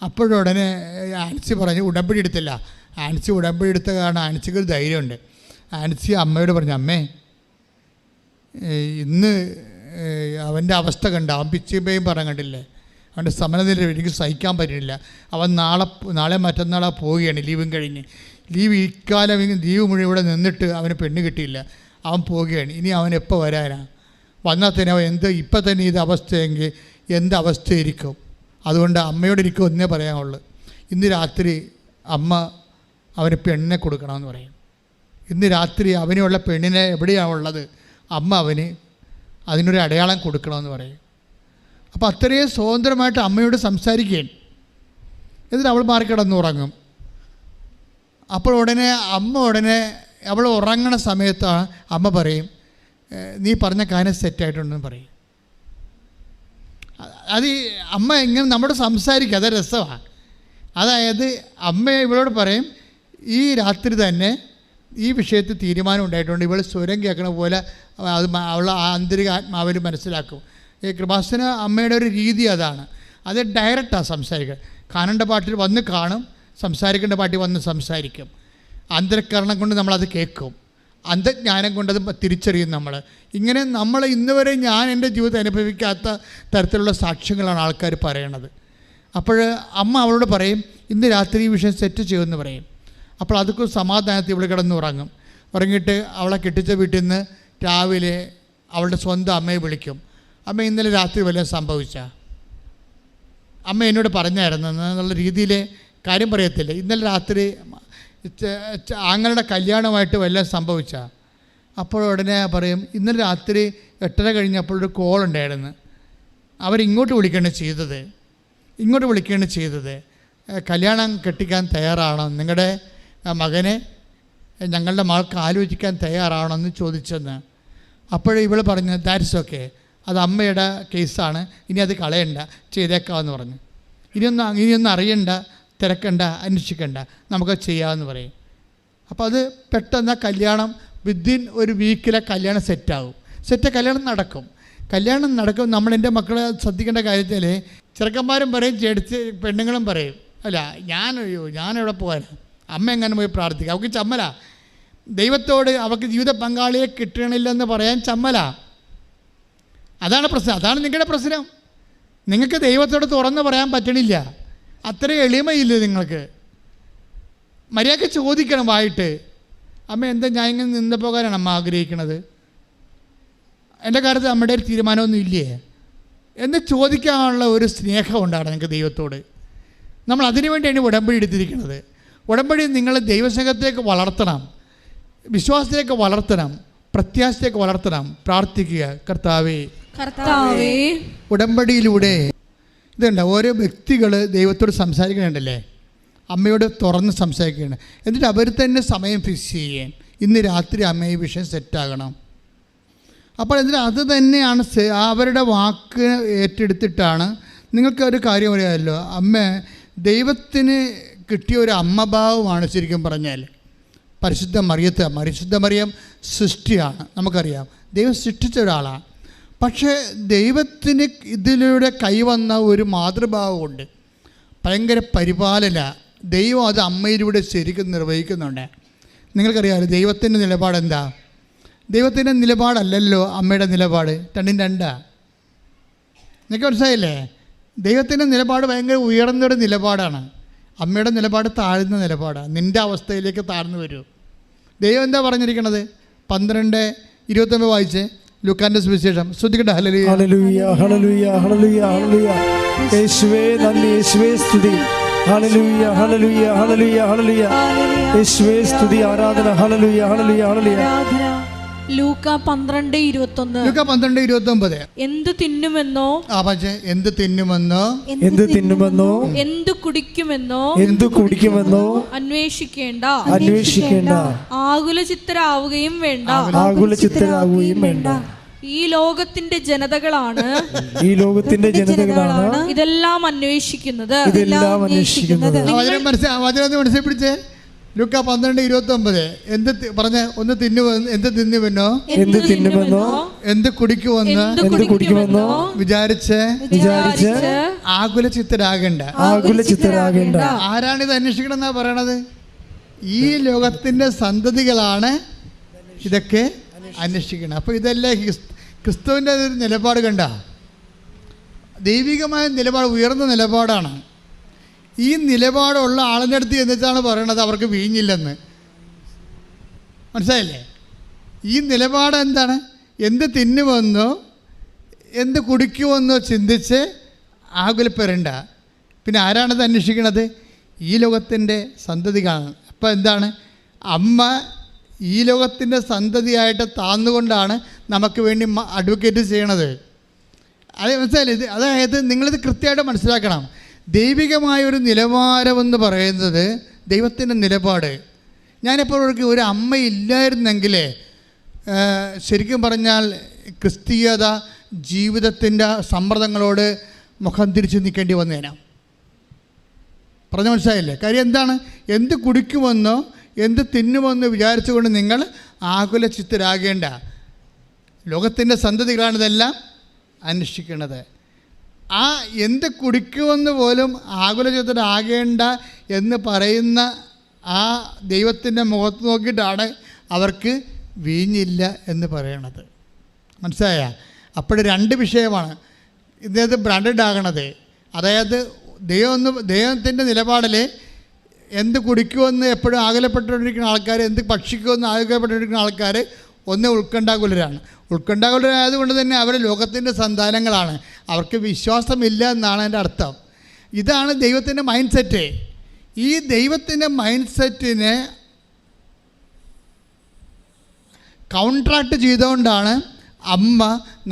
അപ്പോഴുടനെ ആൻസി പറഞ്ഞു ഉടമ്പടി എടുത്തില്ല. ആൻസി ഉടമ്പടി എടുത്ത കാരണം ആൻസിക്ക് ഒരു ധൈര്യമുണ്ട്. ആൻസി അമ്മയോട് പറഞ്ഞു, അമ്മേ ഇന്ന് അവൻ്റെ അവസ്ഥ കണ്ട, അവൻ പിച്ചിപ്പയും പറയാൻ കണ്ടില്ലേ, അവൻ്റെ സമനില എനിക്ക് സഹിക്കാൻ പറ്റുന്നില്ല. അവൻ നാളെ മറ്റന്നാളെ പോവുകയാണ് ലീവും കഴിഞ്ഞ്. ലീവ് ഇക്കാലം ലീവ് മുഴുവൻ ഇവിടെ നിന്നിട്ട് അവന് പെണ്ണ് കിട്ടിയില്ല. അവൻ പോവുകയാണ്. ഇനി അവൻ എപ്പോൾ വരാനാ? വന്നാൽ തന്നെ അവൻ ഇപ്പം തന്നെ ഇത് അവസ്ഥയെങ്കിൽ എന്ത് അവസ്ഥയായിരിക്കും? അതുകൊണ്ട് അമ്മയോട് എനിക്ക് ഒന്നേ പറയാനുള്ളൂ, ഇന്ന് രാത്രി അമ്മ അവന് പെണ്ണിനെ കൊടുക്കണമെന്ന് പറയും. ഇന്ന് രാത്രി അവനുള്ള പെണ്ണിനെ എവിടെയാണ് ഉള്ളത്, അമ്മ അവന് അതിനൊരു അടയാളം കൊടുക്കണമെന്ന് പറയും. അപ്പോൾ അത്രയും സ്വതന്ത്രമായിട്ട് അമ്മയോട് സംസാരിക്കുകയാണ്. എന്നിട്ട് അവൾ മാറി കിടന്നുറങ്ങും. അപ്പോൾ അമ്മ അവൾ ഉറങ്ങണ സമയത്താണ് അമ്മ പറയും, നീ പറഞ്ഞ കാര്യം സെറ്റായിട്ടുണ്ടെന്ന് പറയും. അത് അമ്മ ഇങ്ങനെ നമ്മോട് സംസാരിക്കുക, അത് രസമാണ്. അതായത് അമ്മ ഇവളോട് പറയും, ഈ രാത്രി തന്നെ ഈ വിഷയത്തിൽ തീരുമാനം ഉണ്ടായിട്ടുണ്ട്. ഇവൾ സ്വരം കേൾക്കണ പോലെ അത് അവൾ ആന്തരിക ആത്മാവിൽ മനസ്സിലാക്കും. ഈ കൃപാസന അമ്മയുടെ ഒരു രീതി അതാണ്. അത് ഡയറക്റ്റാണ് സംസാരിക്കുക. കാണേണ്ട പാട്ടിൽ വന്ന് കാണും, സംസാരിക്കേണ്ട പാട്ടിൽ വന്ന് സംസാരിക്കും. അന്തരക്കരണം കൊണ്ട് നമ്മളത് കേൾക്കും, അന്തജ്ഞാനം കൊണ്ടത് തിരിച്ചറിയും നമ്മൾ. ഇങ്ങനെ നമ്മൾ ഇന്ന് വരെ ഞാൻ എൻ്റെ ജീവിതത്തിൽ അനുഭവിക്കാത്ത തരത്തിലുള്ള സാക്ഷ്യങ്ങളാണ് ആൾക്കാർ പറയണത്. അപ്പോൾ അമ്മ അവളോട് പറയും, ഇന്ന് രാത്രി ഈ വിഷയം സെറ്റ് ചെയ്യുമെന്ന് പറയും. അപ്പോൾ അതൊക്കെ സമാധാനത്തിൽ ഇവിടെ കിടന്നുറങ്ങും. ഉറങ്ങിയിട്ട് അവളെ കെട്ടിച്ച വീട്ടിൽ നിന്ന് രാവിലെ അവളുടെ സ്വന്തം അമ്മയെ വിളിക്കും. അമ്മ ഇന്നലെ രാത്രി വല്ലതും സംഭവിച്ചാൽ, അമ്മ എന്നോട് പറഞ്ഞായിരുന്നു എന്നുള്ള രീതിയിൽ കാര്യം പറയത്തില്ല. ഇന്നലെ രാത്രി ആങ്ങളുടെ കല്യാണമായിട്ട് വല്ലതും സംഭവിച്ചാൽ, അപ്പോൾ ഉടനെ പറയും, ഇന്നലെ രാത്രി 8:30 കഴിഞ്ഞപ്പോഴൊരു കോൾ ഉണ്ടായിരുന്നു, അവരിങ്ങോട്ട് വിളിക്കുകയാണ് ചെയ്തത്, കല്യാണം കെട്ടിക്കാൻ തയ്യാറാണോ, നിങ്ങളുടെ മകനെ ഞങ്ങളുടെ മകൾക്ക് ആലോചിക്കാൻ തയ്യാറാണോ എന്ന് ചോദിച്ചെന്ന്. അപ്പോഴേ ഇവൾ പറഞ്ഞു, ദാറ്റ്സ് ഓക്കെ, അത് അമ്മയുടെ കേസാണ്, ഇനി അത് കളയണ്ട, ചെയ്തേക്കാമെന്ന് പറഞ്ഞു. ഇനിയൊന്നും അറിയണ്ട, തിരക്കണ്ട, അന്വേഷിക്കണ്ട, നമുക്ക് ചെയ്യാമെന്ന് പറയും. അപ്പോൾ അത് പെട്ടെന്ന് കല്യാണം വിത്തിൻ ഒരു വീക്കിലെ കല്യാണം കല്യാണം നടക്കും. നമ്മൾ എൻ്റെ മക്കളെ ശ്രദ്ധിക്കേണ്ട കാര്യത്തിൽ ചെറുക്കന്മാരും പറയും, പെണ്ണുങ്ങളും പറയും, അല്ല ഞാനെവിടെ പോകാനാണ്, അമ്മ എങ്ങനെ പോയി പ്രാർത്ഥിക്കുക, അവൾക്ക് ചമ്മല, ദൈവത്തോട് അവൾക്ക് ജീവിത പങ്കാളിയെ കിട്ടണില്ലെന്ന് പറയാൻ ചമ്മല. അതാണ് പ്രശ്നം, അതാണ് നിങ്ങളുടെ പ്രശ്നം. നിങ്ങൾക്ക് ദൈവത്തോട് തുറന്ന് പറയാൻ പറ്റണില്ല, അത്ര എളിമയില്ല നിങ്ങൾക്ക്. മര്യാദയ്ക്ക് ചോദിക്കണം വായിട്ട്, അമ്മ എന്താ ഞാൻ ഇങ്ങനെ നിന്ന് പോകാനാണ് അമ്മ ആഗ്രഹിക്കണത്, എൻ്റെ കാര്യത്തിൽ അമ്മയുടെ ഒരു തീരുമാനമൊന്നും ഇല്ലേ എന്ന് ചോദിക്കാനുള്ള ഒരു സ്നേഹം ഉണ്ടാകണം നിങ്ങൾക്ക് ദൈവത്തോട്. നമ്മൾ അതിനു വേണ്ടിയാണ് ഉടമ്പടി എടുത്തിരിക്കുന്നത്. ഉടമ്പടി നിങ്ങൾ ദൈവസ്നേഹത്തേക്ക് വളർത്തണം, വിശ്വാസത്തിലേക്ക് വളർത്തണം, പ്രത്യാശത്തേക്ക് വളർത്തണം. പ്രാർത്ഥിക്കുക, കർത്താവേ ഉടമ്പടിയിലൂടെ ഇതുണ്ട്, ഓരോ വ്യക്തികൾ ദൈവത്തോട് സംസാരിക്കണുണ്ടല്ലേ, അമ്മയോട് തുറന്ന് സംസാരിക്കുകയാണ്. എന്നിട്ട് അവർ തന്നെ സമയം ഫിക്സ് ചെയ്യാൻ, ഇന്ന് രാത്രി അമ്മ ഈ വിഷയം സെറ്റാകണം. അപ്പോൾ എന്നിട്ട് അത് തന്നെയാണ് അവരുടെ വാക്ക് ഏറ്റെടുത്തിട്ടാണ്. നിങ്ങൾക്ക് ഒരു കാര്യം അറിയാമല്ലോ, അമ്മ ദൈവത്തിന് കിട്ടിയ ഒരു അമ്മഭാവമാണ് ശരിക്കും പറഞ്ഞാൽ. പരിശുദ്ധ മറിയം സൃഷ്ടിയാണ്, നമുക്കറിയാം, ദൈവം സൃഷ്ടിച്ച ഒരാളാണ്. പക്ഷേ ദൈവത്തിന് ഇതിലൂടെ കൈവന്ന ഒരു മാതൃഭാവമുണ്ട്, ഭയങ്കര പരിപാലന. ദൈവം അത് അമ്മയിലൂടെ ശരിക്കും നിർവഹിക്കുന്നുണ്ട്. നിങ്ങൾക്കറിയാമല്ലോ ദൈവത്തിൻ്റെ നിലപാടെന്താ? ദൈവത്തിൻ്റെ നിലപാടല്ലല്ലോ അമ്മയുടെ നിലപാട്, രണ്ടും രണ്ടാ. നിങ്ങൾക്ക് മനസ്സിലായില്ലേ? ദൈവത്തിൻ്റെ നിലപാട് ഭയങ്കര ഉയർന്നൊരു നിലപാടാണ്, അമ്മയുടെ നിലപാട് താഴ്ന്ന നിലപാടാണ്. നിൻ്റെ അവസ്ഥയിലേക്ക് താഴ്ന്നു വരൂ. ദൈവം എന്താ പറഞ്ഞിരിക്കണത്? 12:29 വായിച്ച്, ലൂക്കാന്റെ സുവിശേഷം. ശ്രദ്ധിക്കട്ടെ. ഹല്ലേലൂയ ഹല്ലേലൂയ ഹല്ലേലൂയ ഹല്ലേലൂയ ഹല്ലേലൂയ. യേശുവേ നന്ദി, യേശുവേ സ്തുതി. ഹല്ലേലൂയ ഹല്ലേലൂയ ഹല്ലേലൂയ ഹല്ലേലൂയ. യേശുവേ സ്തുതി, ആരാധന. ഹല്ലേലൂയ ഹല്ലേലൂയ ഹല്ലേലൂയ. ലൂക്ക 12:29. എന്ത് തിന്നുമെന്നോ, എന്ത് കുടിക്കുമെന്നോ അന്വേഷിക്കേണ്ട, ആകുലചിത്തരാവുകയും വേണ്ട. ഈ ലോകത്തിന്റെ ജനതകളാണ് ഇതെല്ലാം അന്വേഷിക്കുന്നത്. മനസ്സിൽപ്പിടിച്ചേ. ലൂക്ക 12:29. എന്ത് പറഞ്ഞ? എന്ത് തിന്നുമെന്നോ, എന്ത് കുടിക്കുമെന്നോ വിചാരിച്ച് ആകുലചിത്തരാകേണ്ട. ആരാണിത് അന്വേഷിക്കണം എന്നാ പറയണത്? ഈ ലോകത്തിന്റെ സന്തതികളാണ് ഇതൊക്കെ അന്വേഷിക്കണം. അപ്പോൾ ഇതല്ലേ ക്രിസ്തുവിൻ്റെ ഒരു നിലപാട് കണ്ട? ദൈവികമായ നിലപാട്, ഉയർന്ന നിലപാടാണ്. ഈ നിലപാടുള്ള ആളിൻ്റെ അടുത്ത് എന്നിട്ടാണ് പറയണത് അവർക്ക് വീഞ്ഞില്ലെന്ന്. മനസ്സിലായില്ലേ? ഈ നിലപാട് എന്താണ്? എന്ത് തിന്നുമെന്നോ എന്ത് കുടിക്കുമെന്നോ ചിന്തിച്ച് ആകുലപ്പെടേണ്ട. പിന്നെ ആരാണത് അന്വേഷിക്കണത്? ഈ ലോകത്തിൻ്റെ സന്തതികളാണ്. അപ്പോൾ എന്താണ്? അമ്മ ഈ ലോകത്തിൻ്റെ സന്തതിയായിട്ട് താന്നുകൊണ്ടാണ് നമുക്ക് വേണ്ടി അഡ്വക്കേറ്റ് ചെയ്യണത്. അത് മനസ്സിലായില്ലേ? അതായത് നിങ്ങളിത് കൃത്യമായിട്ട് മനസ്സിലാക്കണം. ദൈവികമായൊരു നിലവാരമെന്ന് പറയുന്നത് ദൈവത്തിൻ്റെ നിലപാട്. ഞാനിപ്പോൾ ഒരു അമ്മയില്ലായിരുന്നെങ്കിൽ ശരിക്കും പറഞ്ഞാൽ ക്രിസ്തീയത ജീവിതത്തിൻ്റെ സമ്മർദ്ദങ്ങളോട് മുഖം തിരിച്ച് നിൽക്കേണ്ടി വന്നേനാ. പറഞ്ഞ മനസ്സിലായില്ലേ? കാര്യം എന്താണ്? എന്ത് കുടിക്കുമെന്നോ എന്ത് തിന്നുമെന്നോ വിചാരിച്ചുകൊണ്ട് നിങ്ങൾ ആകുലചിത്തരാകേണ്ട. ലോകത്തിൻ്റെ സന്തതികളാണിതെല്ലാം അന്വേഷിക്കുന്നത്. ആ എന്ത് കുടിക്കുമെന്ന് പോലും ആകുലചിത്തരാകേണ്ട എന്ന് പറയുന്ന ആ ദൈവത്തിൻ്റെ മുഖത്ത് നോക്കിയിട്ടാണ് അവർക്ക് വീഞ്ഞില്ല എന്ന് പറയണത്. മനസ്സിലായ? അപ്പോൾ രണ്ട് വിഷയമാണ് ഇദ്ദേഹത്തെ ബ്രാൻഡഡ് ആകണത്. അതായത് ദൈവത്തിൻ്റെ നിലപാടിൽ എന്ത് കുടിക്കുമെന്ന് എപ്പോഴും ആകുലപ്പെട്ടുകൊണ്ടിരിക്കുന്ന ആൾക്കാർ, എന്ത് ഭക്ഷിക്കുമെന്ന് ആകുലപ്പെട്ടുകൊണ്ടിരിക്കുന്ന ആൾക്കാർ ഒന്ന് ഉത്കണ്ഠാകുലരാണ്. ഉത്കണ്ഠാകുലരായതുകൊണ്ട് തന്നെ അവർ ലോകത്തിൻ്റെ സന്താനങ്ങളാണ്. അവർക്ക് വിശ്വാസമില്ല എന്നാണ് എൻ്റെ അർത്ഥം. ഇതാണ് ദൈവത്തിൻ്റെ മൈൻഡ് സെറ്റ്. ഈ ദൈവത്തിൻ്റെ മൈൻഡ് സെറ്റിനെ കൗൺട്രാക്ട് ചെയ്തുകൊണ്ടാണ് അമ്മ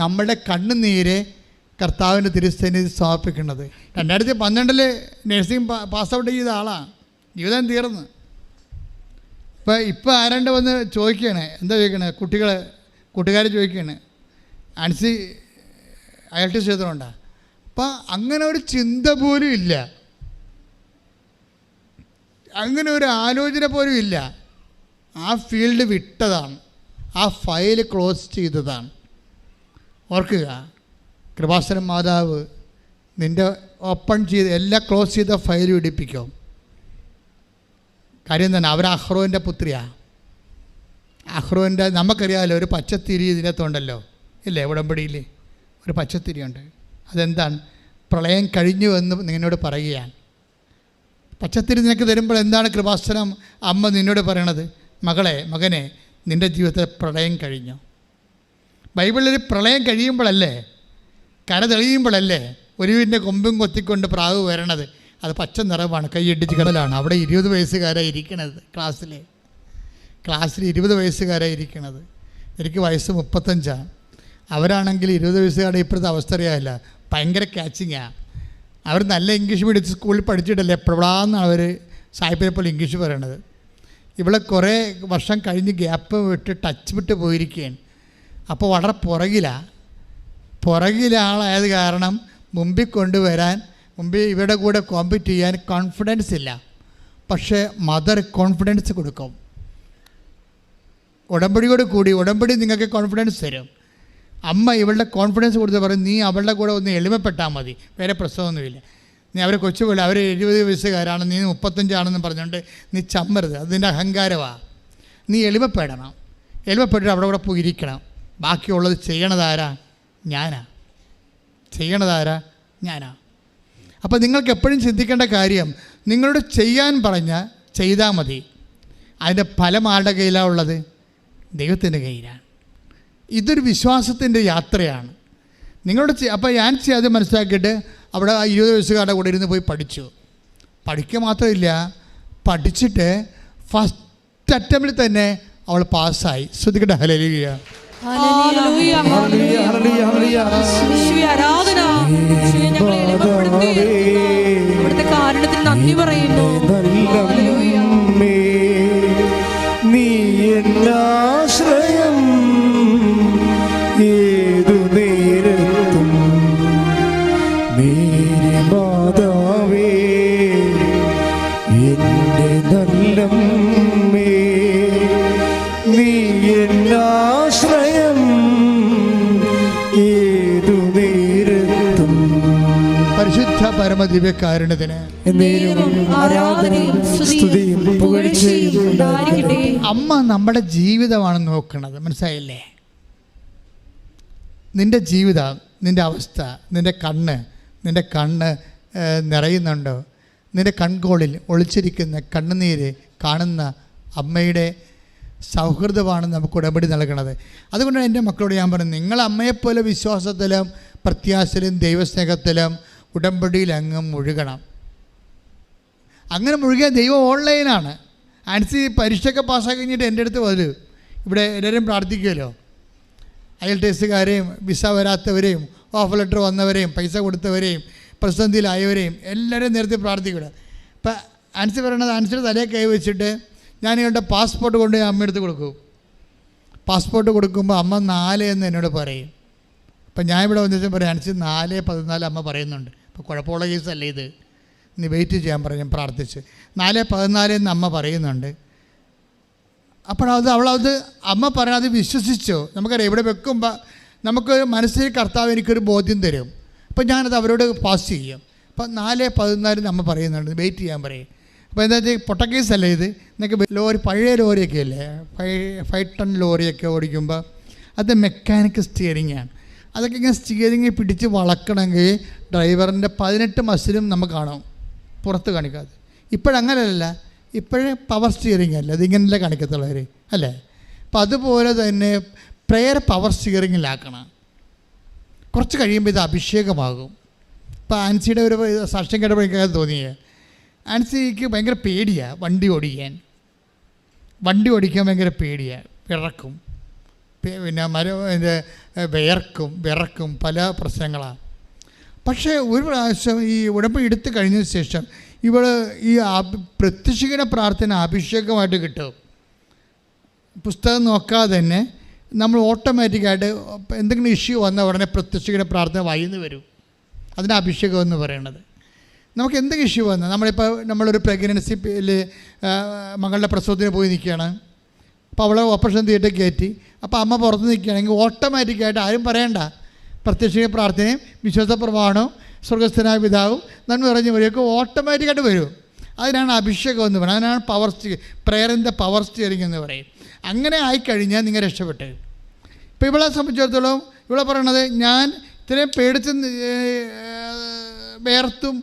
നമ്മുടെ കണ്ണുനീര് കർത്താവിൻ്റെ തിരുസന്നിധി സമർപ്പിക്കുന്നത്. 2012 നഴ്സിംഗ് പാസ് ഔട്ട് ചെയ്ത ആളാണ്. ജീവിതം തീർന്ന് ഇപ്പോൾ ആരാണ്ട് വന്ന് ചോദിക്കുകയാണ്. എന്താ ചോദിക്കണേ? കൂട്ടുകാർ ചോദിക്കുകയാണ്, ആൻസി IELTS ചെയ്തതുകൊണ്ടാണ്. അപ്പം അങ്ങനെ ഒരു ചിന്ത പോലും ഇല്ല, അങ്ങനെ ഒരു ആലോചന പോലും ഇല്ല. ആ ഫീൽഡ് വിട്ടതാണ്, ആ ഫയൽ ക്ലോസ് ചെയ്തതാണ്. ഓർക്കുക, കൃപാസനം മാതാവ് നിൻ്റെ ഓപ്പൺ ചെയ്ത് എല്ലാം ക്ലോസ് ചെയ്ത ഫയൽ പിടിപ്പിക്കും. കാര്യം തന്നെ അവർ അഹ്റോൻ്റെ പുത്രിയാണ്. അഹ്റോൻ്റെ നമുക്കറിയാമല്ലോ, ഒരു പച്ചത്തിരി ഇതിനകത്തുണ്ടല്ലോ ഇല്ലേ? ഉടമ്പടിയിൽ ഒരു പച്ചത്തിരിയുണ്ട്. അതെന്താണ്? പ്രളയം കഴിഞ്ഞു എന്ന് നിന്നോട് പറയുകയാണ്. പച്ചത്തിരി നിനക്ക് തരുമ്പോൾ എന്താണ് കൃപാസനം അമ്മ നിന്നോട് പറയണത്? മകനെ നിൻ്റെ ജീവിതത്തിൽ പ്രളയം കഴിഞ്ഞു. ബൈബിളിൽ പ്രളയം കഴിയുമ്പോഴല്ലേ, കര തെളിയുമ്പോഴല്ലേ ഒരുവിൻ്റെ കൊമ്പും കൊത്തിക്കൊണ്ട് പ്രാവ് വരണത്. അത് പച്ച നിറമാണ്, കൈയിടിച്ച് കടലാണ്. അവിടെ 20 വയസ്സുകാരാണ് ഇരിക്കണത്. ക്ലാസ്സിൽ 20 വയസ്സുകാരാണ് ഇരിക്കണത്. എനിക്ക് വയസ്സ് 35. അവരാണെങ്കിൽ 20 വയസ്സുകാരുടെ ഇപ്പോഴത്തെ അവസ്ഥ അറിയാമല്ല, ഭയങ്കര ക്യാച്ചിങ്ങാണ്. അവർ നല്ല ഇംഗ്ലീഷ് മീഡിയം സ്കൂളിൽ പഠിച്ചിട്ടല്ലേ എപ്പോഴാന്നാണ് അവർ സായിപ്പിനെ പോലെ ഇംഗ്ലീഷ് പറയണത്. ഇവിടെ കുറേ വർഷം കഴിഞ്ഞ് ഗ്യാപ്പ് വിട്ട് ടച്ച് വിട്ട് പോയിരിക്കുകയാണ്. അപ്പോൾ വളരെ പുറകിലെ ആളായത് കാരണം മുമ്പിൽ കൊണ്ടുവരാൻ, മുമ്പിൽ ഇവരുടെ കൂടെ കോമ്പീറ്റ് ചെയ്യാൻ കോൺഫിഡൻസ് ഇല്ല. പക്ഷേ മദർ കോൺഫിഡൻസ് കൊടുക്കും. ഉടമ്പടിയോട് കൂടി ഉടമ്പടി നിങ്ങൾക്ക് കോൺഫിഡൻസ് തരും. അമ്മ ഇവളുടെ കോൺഫിഡൻസ് കൊടുത്ത് പറയും, നീ അവളുടെ കൂടെ ഒന്ന് എളിമപ്പെട്ടാൽ മതി, വേറെ പ്രശ്നമൊന്നുമില്ല. നീ അവരെ കൊച്ചുപോലെ അവർ 70 വയസ്സുകാരാണ്, നീ 35 പറഞ്ഞുകൊണ്ട് നീ ചമ്മരുത്, അതിൻ്റെ അഹങ്കാരമാണ്. നീ എളിമപ്പെടണം. എളിമപ്പെട്ടിട്ട് അവിടെ കൂടെ പോയി ഇരിക്കണം. ബാക്കിയുള്ളത് ചെയ്യണതാരാ? ഞാനാ. അപ്പോൾ നിങ്ങൾക്ക് എപ്പോഴും ചിന്തിക്കേണ്ട കാര്യം, നിങ്ങളോട് ചെയ്യാൻ പറഞ്ഞാൽ ചെയ്താൽ മതി. അതിൻ്റെ ഫലം ആരുടെ കയ്യിലാണ് ഉള്ളത്? ദൈവത്തിൻ്റെ കയ്യിലാണ്. ഇതൊരു വിശ്വാസത്തിൻ്റെ യാത്രയാണ്. നിങ്ങളോട് അപ്പോൾ ഞാൻ അത് മനസ്സിലാക്കിയിട്ട് അവിടെ 20 വയസ്സുകാരുടെ കൂടെ ഇരുന്ന് പോയി പഠിക്കുക മാത്രമില്ല, പഠിച്ചിട്ട് ഫസ്റ്റ് അറ്റംപ്റ്റിൽ തന്നെ അവൾ പാസ്സായി. ശ്രദ്ധിക്കട്ടെ. ഹല്ലേലൂയ. കാരണത്തിന് നന്ദി പറയുന്നു. നീ എന്നാശ്രയം ഏതു നേരത്തും മേരി മാതാവേ, എന്റെ നല്ലമ്മേ, നീ എന്നാശ്രയം ഏതു നേരത്തും. പരിശുദ്ധ പരമദിവ്യകാരുണ്യത്തിന് ആരാധനയും സ്തുതിയും പുകഴ്ചയും ഉണ്ടായിരിക്കട്ടെ. അമ്മ നമ്മുടെ ജീവിതമാണ് നോക്കുന്നത്. മനസ്സിലായില്ലേ? നിൻ്റെ ജീവിതം, നിൻ്റെ അവസ്ഥ, നിൻ്റെ കണ്ണ് നിറയുന്നുണ്ടോ? നിൻ്റെ കൺകോളിൽ ഒളിച്ചിരിക്കുന്ന കണ്ണുനീര് കാണുന്ന അമ്മയുടെ സൗഹൃദമാണ് നമുക്ക് ഉടമ്പടി നൽകുന്നത്. അതുകൊണ്ടാണ് എൻ്റെ മക്കളോട് ഞാൻ പറയുന്നത്, നിങ്ങൾ അമ്മയെപ്പോലെ വിശ്വാസത്തിലും പ്രത്യാശയിലും ദൈവസ്നേഹത്തിലും ഉടമ്പടിയിൽ അങ്ങ് മുഴുകണം. അങ്ങനെ മുഴുകിയ ദൈവം ഓൺലൈനാണ്. ആൻസി പരീക്ഷയൊക്കെ പാസ്സാക്കി കഴിഞ്ഞിട്ട് എൻ്റെ അടുത്ത് വരും. ഇവിടെ എല്ലാവരും പ്രാർത്ഥിക്കുമല്ലോ, IELTSകാരെയും വിസ വരാത്തവരെയും ഓഫർ ലെറ്റർ വന്നവരെയും പൈസ കൊടുത്തവരെയും പ്രതിസന്ധിയിലായവരെയും എല്ലാവരെയും നേരത്തെ പ്രാർത്ഥിക്കണം. ഇപ്പം ആൻസി പറയണത്, ആൻസിയുടെ തലയെ കൈ വെച്ചിട്ട് ഞാൻ ഇവളുടെ പാസ്പോർട്ട് കൊണ്ട് ഞാൻ അമ്മയെടുത്ത് കൊടുക്കും. പാസ്പോർട്ട് കൊടുക്കുമ്പോൾ അമ്മ 4 എന്ന് എന്നോട് പറയും. അപ്പം ഞാൻ ഇവിടെ വന്നിട്ട് പറയും, ആൻസി 4:14 അമ്മ പറയുന്നുണ്ട്. അപ്പോൾ കുഴപ്പമുള്ള കേസല്ലേ ഇത്, നീ വെയിറ്റ് ചെയ്യാൻ പറഞ്ഞു. ഞാൻ പ്രാർത്ഥിച്ച് 4:14 എന്ന് അമ്മ പറയുന്നുണ്ട്. അപ്പോഴത് അവളത് അമ്മ പറയണത് വിശ്വസിച്ചോ. നമുക്കറിയാം, ഇവിടെ വെക്കുമ്പോൾ നമുക്ക് മനസ്സിൽ കർത്താവ് എനിക്കൊരു ബോധ്യം തരും. അപ്പോൾ ഞാനത് അവരോട് പാസ് ചെയ്യും. അപ്പം 4:14 അമ്മ പറയുന്നുണ്ട്, വെയിറ്റ് ചെയ്യാൻ പറയും. അപ്പോൾ എന്താ വെച്ചാൽ പൊട്ടക്കേസല്ലേ ഇത്. നിങ്ങൾക്ക് ലോറി, പഴയ ലോറിയൊക്കെ അല്ലേ, 5 ടൺ ലോറിയൊക്കെ ഓടിക്കുമ്പോൾ അത് മെക്കാനിക് സ്റ്റിയറിങ്ങാണ്. അതൊക്കെ ഇങ്ങനെ സ്റ്റിയറിങ് പിടിച്ച് വളക്കണമെങ്കിൽ ഡ്രൈവറിൻ്റെ 18 മസിലും നമുക്ക് കാണും, പുറത്ത് കാണിക്കാതെ. ഇപ്പോഴങ്ങനെയല്ല, ഇപ്പോഴേ പവർ സ്റ്റിയറിംഗ് അല്ലേ, അതിങ്ങനെയല്ലേ കാണിക്കത്തുള്ളവർ അല്ലേ. അപ്പം അതുപോലെ തന്നെ പ്രെയർ പവർ സ്റ്റിയറിങ്ങിലാക്കണം. കുറച്ച് കഴിയുമ്പോൾ ഇത് അഭിഷേകമാകും. ഇപ്പോൾ ആൻസിയുടെ ഒരു സാക്ഷ്യം കേട്ടപ്പോൾ എനിക്ക് തോന്നിയത്, ആൻസിക്ക് ഭയങ്കര പേടിയാണ് വണ്ടി ഓടിക്കാൻ ഭയങ്കര പേടിയാണ്. വിറക്കും, പിന്നെ വിറക്കും, പല പ്രശ്നങ്ങളാണ്. പക്ഷേ ഒരു പ്രാവശ്യം ഈ ഉടമ്പടി എടുത്ത് കഴിഞ്ഞതിന് ശേഷം ഇവൾ ഈ പ്രത്യക്ഷിക്കുന്ന പ്രാർത്ഥന അഭിഷേകമായിട്ട് കിട്ടും. പുസ്തകം നോക്കാതെ തന്നെ നമ്മൾ ഓട്ടോമാറ്റിക്കായിട്ട് എന്തെങ്കിലും ഇഷ്യൂ വന്ന ഉടനെ പ്രത്യക്ഷിക്കുന്ന പ്രാർത്ഥന വായിന്ന് വരും. അതിന് അഭിഷേകം എന്ന് പറയണത്. നമുക്ക് എന്തെങ്കിലും ഇഷ്യൂ വന്നാൽ, നമ്മളൊരു പ്രഗ്നൻസിയിൽ മകളുടെ പ്രസവത്തിന് പോയി നിൽക്കുകയാണ്. അപ്പോൾ അവളെ ഓപ്പറേഷൻ തിയേറ്റർ കയറ്റി. അപ്പോൾ അമ്മ പുറത്ത് നിൽക്കുകയാണെങ്കിൽ ഓട്ടോമാറ്റിക്കായിട്ട് ആരും പറയണ്ട, പ്രത്യക്ഷിക പ്രാർത്ഥനയും വിശ്വാസ പ്രമാണവും സ്വർഗസ്ഥനായ പിതാവും നന്മ പറഞ്ഞ് വരെയൊക്കെ ഓട്ടോമാറ്റിക്കായിട്ട് വരും. അതിനാണ് അഭിഷേകം എന്ന് പറയുന്നത്. അതിനാണ് പവർ പ്രയറിൻ്റെ പവർ സ്റ്റിയറിംഗ് എന്ന് പറയും. അങ്ങനെ ആയിക്കഴിഞ്ഞാൽ നിങ്ങൾ രക്ഷപ്പെട്ടു. ഇപ്പോൾ ഇവളെ സംബന്ധിച്ചിടത്തോളം ഇവളെ പറയണത്, ഞാൻ ഇത്രയും പേടിച്ച് വേർത്തും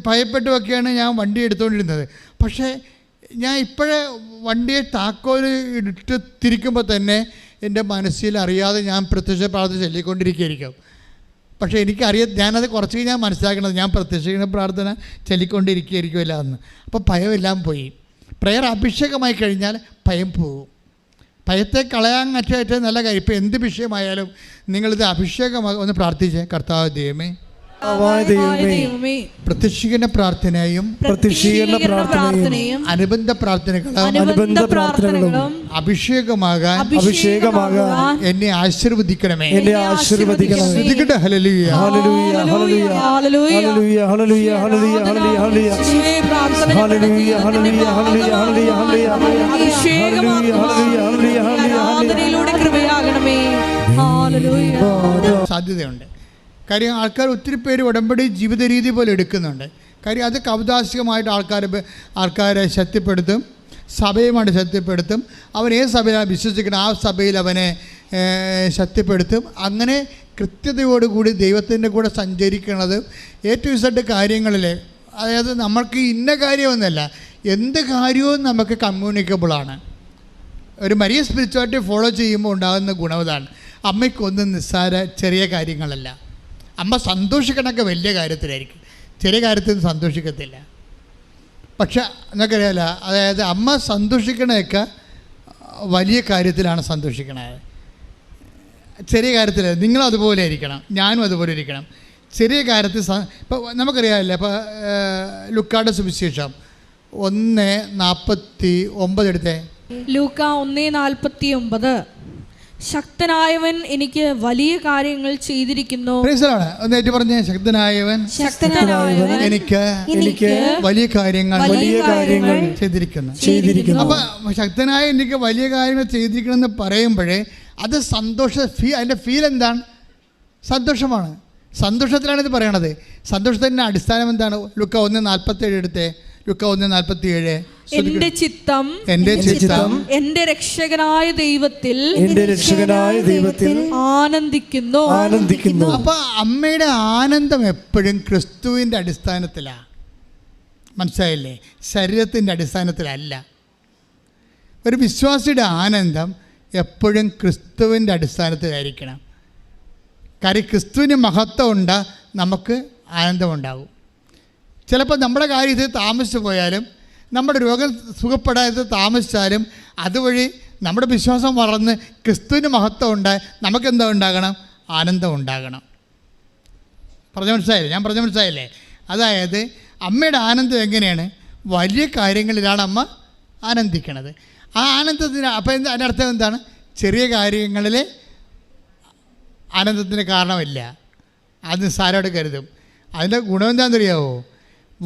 ഭയപ്പെട്ടുമൊക്കെയാണ് ഞാൻ വണ്ടി എടുത്തുകൊണ്ടിരുന്നത്. പക്ഷേ ഞാൻ ഇപ്പോഴേ വണ്ടിയെ താക്കോൽ ഇട്ട് തിരിക്കുമ്പോൾ തന്നെ എൻ്റെ മനസ്സിൽ അറിയാതെ ഞാൻ പ്രത്യക്ഷ പ്രാർത്ഥന ചൊല്ലിക്കൊണ്ടിരിക്കുകയായിരിക്കും. പക്ഷേ ഞാനത് കുറച്ച് ഞാൻ മനസ്സിലാക്കണത്, ഞാൻ പ്രത്യക്ഷ പ്രാർത്ഥന ചൊല്ലിക്കൊണ്ടിരിക്കുകയായിരിക്കുമല്ല എന്ന്. അപ്പോൾ ഭയമെല്ലാം പോയി. പ്രയർ അഭിഷേകമായി കഴിഞ്ഞാൽ ഭയം പോകും. ഭയത്തെ കളയാൻ ഏറ്റവും നല്ല കാര്യം. ഇപ്പോൾ എന്ത് വിഷയമായാലും നിങ്ങളിത് അഭിഷേകമായി ഒന്ന് പ്രാർത്ഥിച്ചേ. കർത്താവ് ദൈവമേ, പ്രത്യക്ഷീകരണ പ്രാർത്ഥനയും അനുബന്ധ പ്രാർത്ഥനകളും അഭിഷേകമാകാൻ എന്നെ ആശീർവദിക്കണമേ. ശ്രദ്ധിക്കട്ടെ. ഹല്ലേലൂയ, ഹല്ലേലൂയ, ഹല്ലേലൂയ, ഹല്ലേലൂയ, ഹല്ലേലൂയ, ഹല്ലേലൂയ, ഹല്ലേലൂയ, ഹല്ലേലൂയ, ഹല്ലേലൂയ, ഹല്ലേലൂയ. സാധ്യതയുണ്ട്. കാര്യം ആൾക്കാർ ഒത്തിരി പേര് ഉടമ്പടി ജീവിത രീതി പോലെ എടുക്കുന്നുണ്ട്. കാര്യം അത് കൗതാശികമായിട്ട് ആൾക്കാരെ ശക്തിപ്പെടുത്തും, സഭയുമായിട്ട് ശക്തിപ്പെടുത്തും. അവൻ ഏത് സഭയിലാണ് വിശ്വസിക്കണം ആ സഭയിൽ അവനെ ശക്തിപ്പെടുത്തും. അങ്ങനെ കൃത്യതയോടുകൂടി ദൈവത്തിൻ്റെ കൂടെ സഞ്ചരിക്കുന്നത് ഏറ്റവും ഇഷ്ട കാര്യങ്ങളിൽ. അതായത് നമ്മൾക്ക് ഇന്ന കാര്യമൊന്നുമല്ല, എന്ത് കാര്യവും നമുക്ക് കമ്മ്യൂണിക്കബിളാണ്. ഒരു മരിയ സ്പിരിച്വാലിറ്റി ഫോളോ ചെയ്യുമ്പോൾ ഉണ്ടാകുന്ന ഗുണവതാണ്. അമ്മയ്ക്കൊന്നും നിസ്സാര ചെറിയ കാര്യങ്ങളല്ല. അമ്മ സന്തോഷിക്കണമൊക്കെ വലിയ കാര്യത്തിലായിരിക്കും, ചെറിയ കാര്യത്തിൽ സന്തോഷിക്കത്തില്ല. പക്ഷെ എന്നൊക്കെയല്ല, അതായത് അമ്മ സന്തോഷിക്കണതൊക്കെ വലിയ കാര്യത്തിലാണ് സന്തോഷിക്കണത്, ചെറിയ കാര്യത്തിൽ. നിങ്ങളും അതുപോലെ ഇരിക്കണം, ഞാനും അതുപോലെ ഇരിക്കണം. ചെറിയ കാര്യത്തിൽ ഇപ്പോൾ നമുക്കറിയാമല്ലേ, ഇപ്പോൾ ലൂക്കായുടെ സുവിശേഷം 1:49 എടുത്തേ. ലൂക്ക 1:49. ശക്തനായവൻ എനിക്ക് വലിയ കാര്യങ്ങൾ ചെയ്തിരിക്കുന്നു. പറഞ്ഞ ശക്തനായവൻ എനിക്ക് വലിയ കാര്യങ്ങൾ ചെയ്തിരിക്കുന്നു. അപ്പൊ ശക്തനായ എനിക്ക് വലിയ കാര്യങ്ങൾ ചെയ്തിരിക്കണം എന്ന് പറയുമ്പോഴേ അത് അതിന്റെ ഫീൽ എന്താണ്? സന്തോഷമാണ്. സന്തോഷത്തിലാണ് ഇത് പറയണത്. സന്തോഷത്തിന്റെ അടിസ്ഥാനം എന്താണ്? ലൂക്ക 1:47 എടുത്തേ. ലൂക്ക 1:47. എന്റെ ചിത്തം എന്റെ രക്ഷകനായ ദൈവത്തിൽ ആനന്ദിക്കുന്നു. അപ്പൊ അമ്മയുടെ ആനന്ദം എപ്പോഴും ക്രിസ്തുവിന്റെ അടിസ്ഥാനത്തിലാണ്. മനസ്സിലായില്ലേ? ശരീരത്തിന്റെ അടിസ്ഥാനത്തിലല്ല. ഒരു വിശ്വാസിയുടെ ആനന്ദം എപ്പോഴും ക്രിസ്തുവിൻ്റെ അടിസ്ഥാനത്തിലായിരിക്കണം. കാര്യം ക്രിസ്തുവിന് മഹത്വം ഉണ്ട്, നമുക്ക് ആനന്ദമുണ്ടാകും. ചിലപ്പോൾ നമ്മുടെ കാര്യത്തിൽ താമസിച്ചു പോയാലും, നമ്മുടെ രോഗം സുഖപ്പെടാതെ താമസിച്ചാലും, അതുവഴി നമ്മുടെ വിശ്വാസം വളർന്ന് ക്രിസ്തുവിന് മഹത്വം ഉണ്ടായി നമുക്കെന്താ ഉണ്ടാകണം? ആനന്ദം ഉണ്ടാകണം. ഞാൻ പറഞ്ഞ മനസ്സിലായില്ലേ? അതായത് അമ്മയുടെ ആനന്ദം എങ്ങനെയാണ്? വലിയ കാര്യങ്ങളിലാണ് അമ്മ ആനന്ദിക്കണത്. ആ ആനന്ദത്തിന് അപ്പം അതിൻ്റെ അർത്ഥം എന്താണ്? ചെറിയ കാര്യങ്ങളിൽ ആനന്ദത്തിന് കാരണമില്ല, അത് നിസ്സാരമായിട്ട് കരുതും. അതിൻ്റെ ഗുണം എന്താണെന്നറിയാവോ?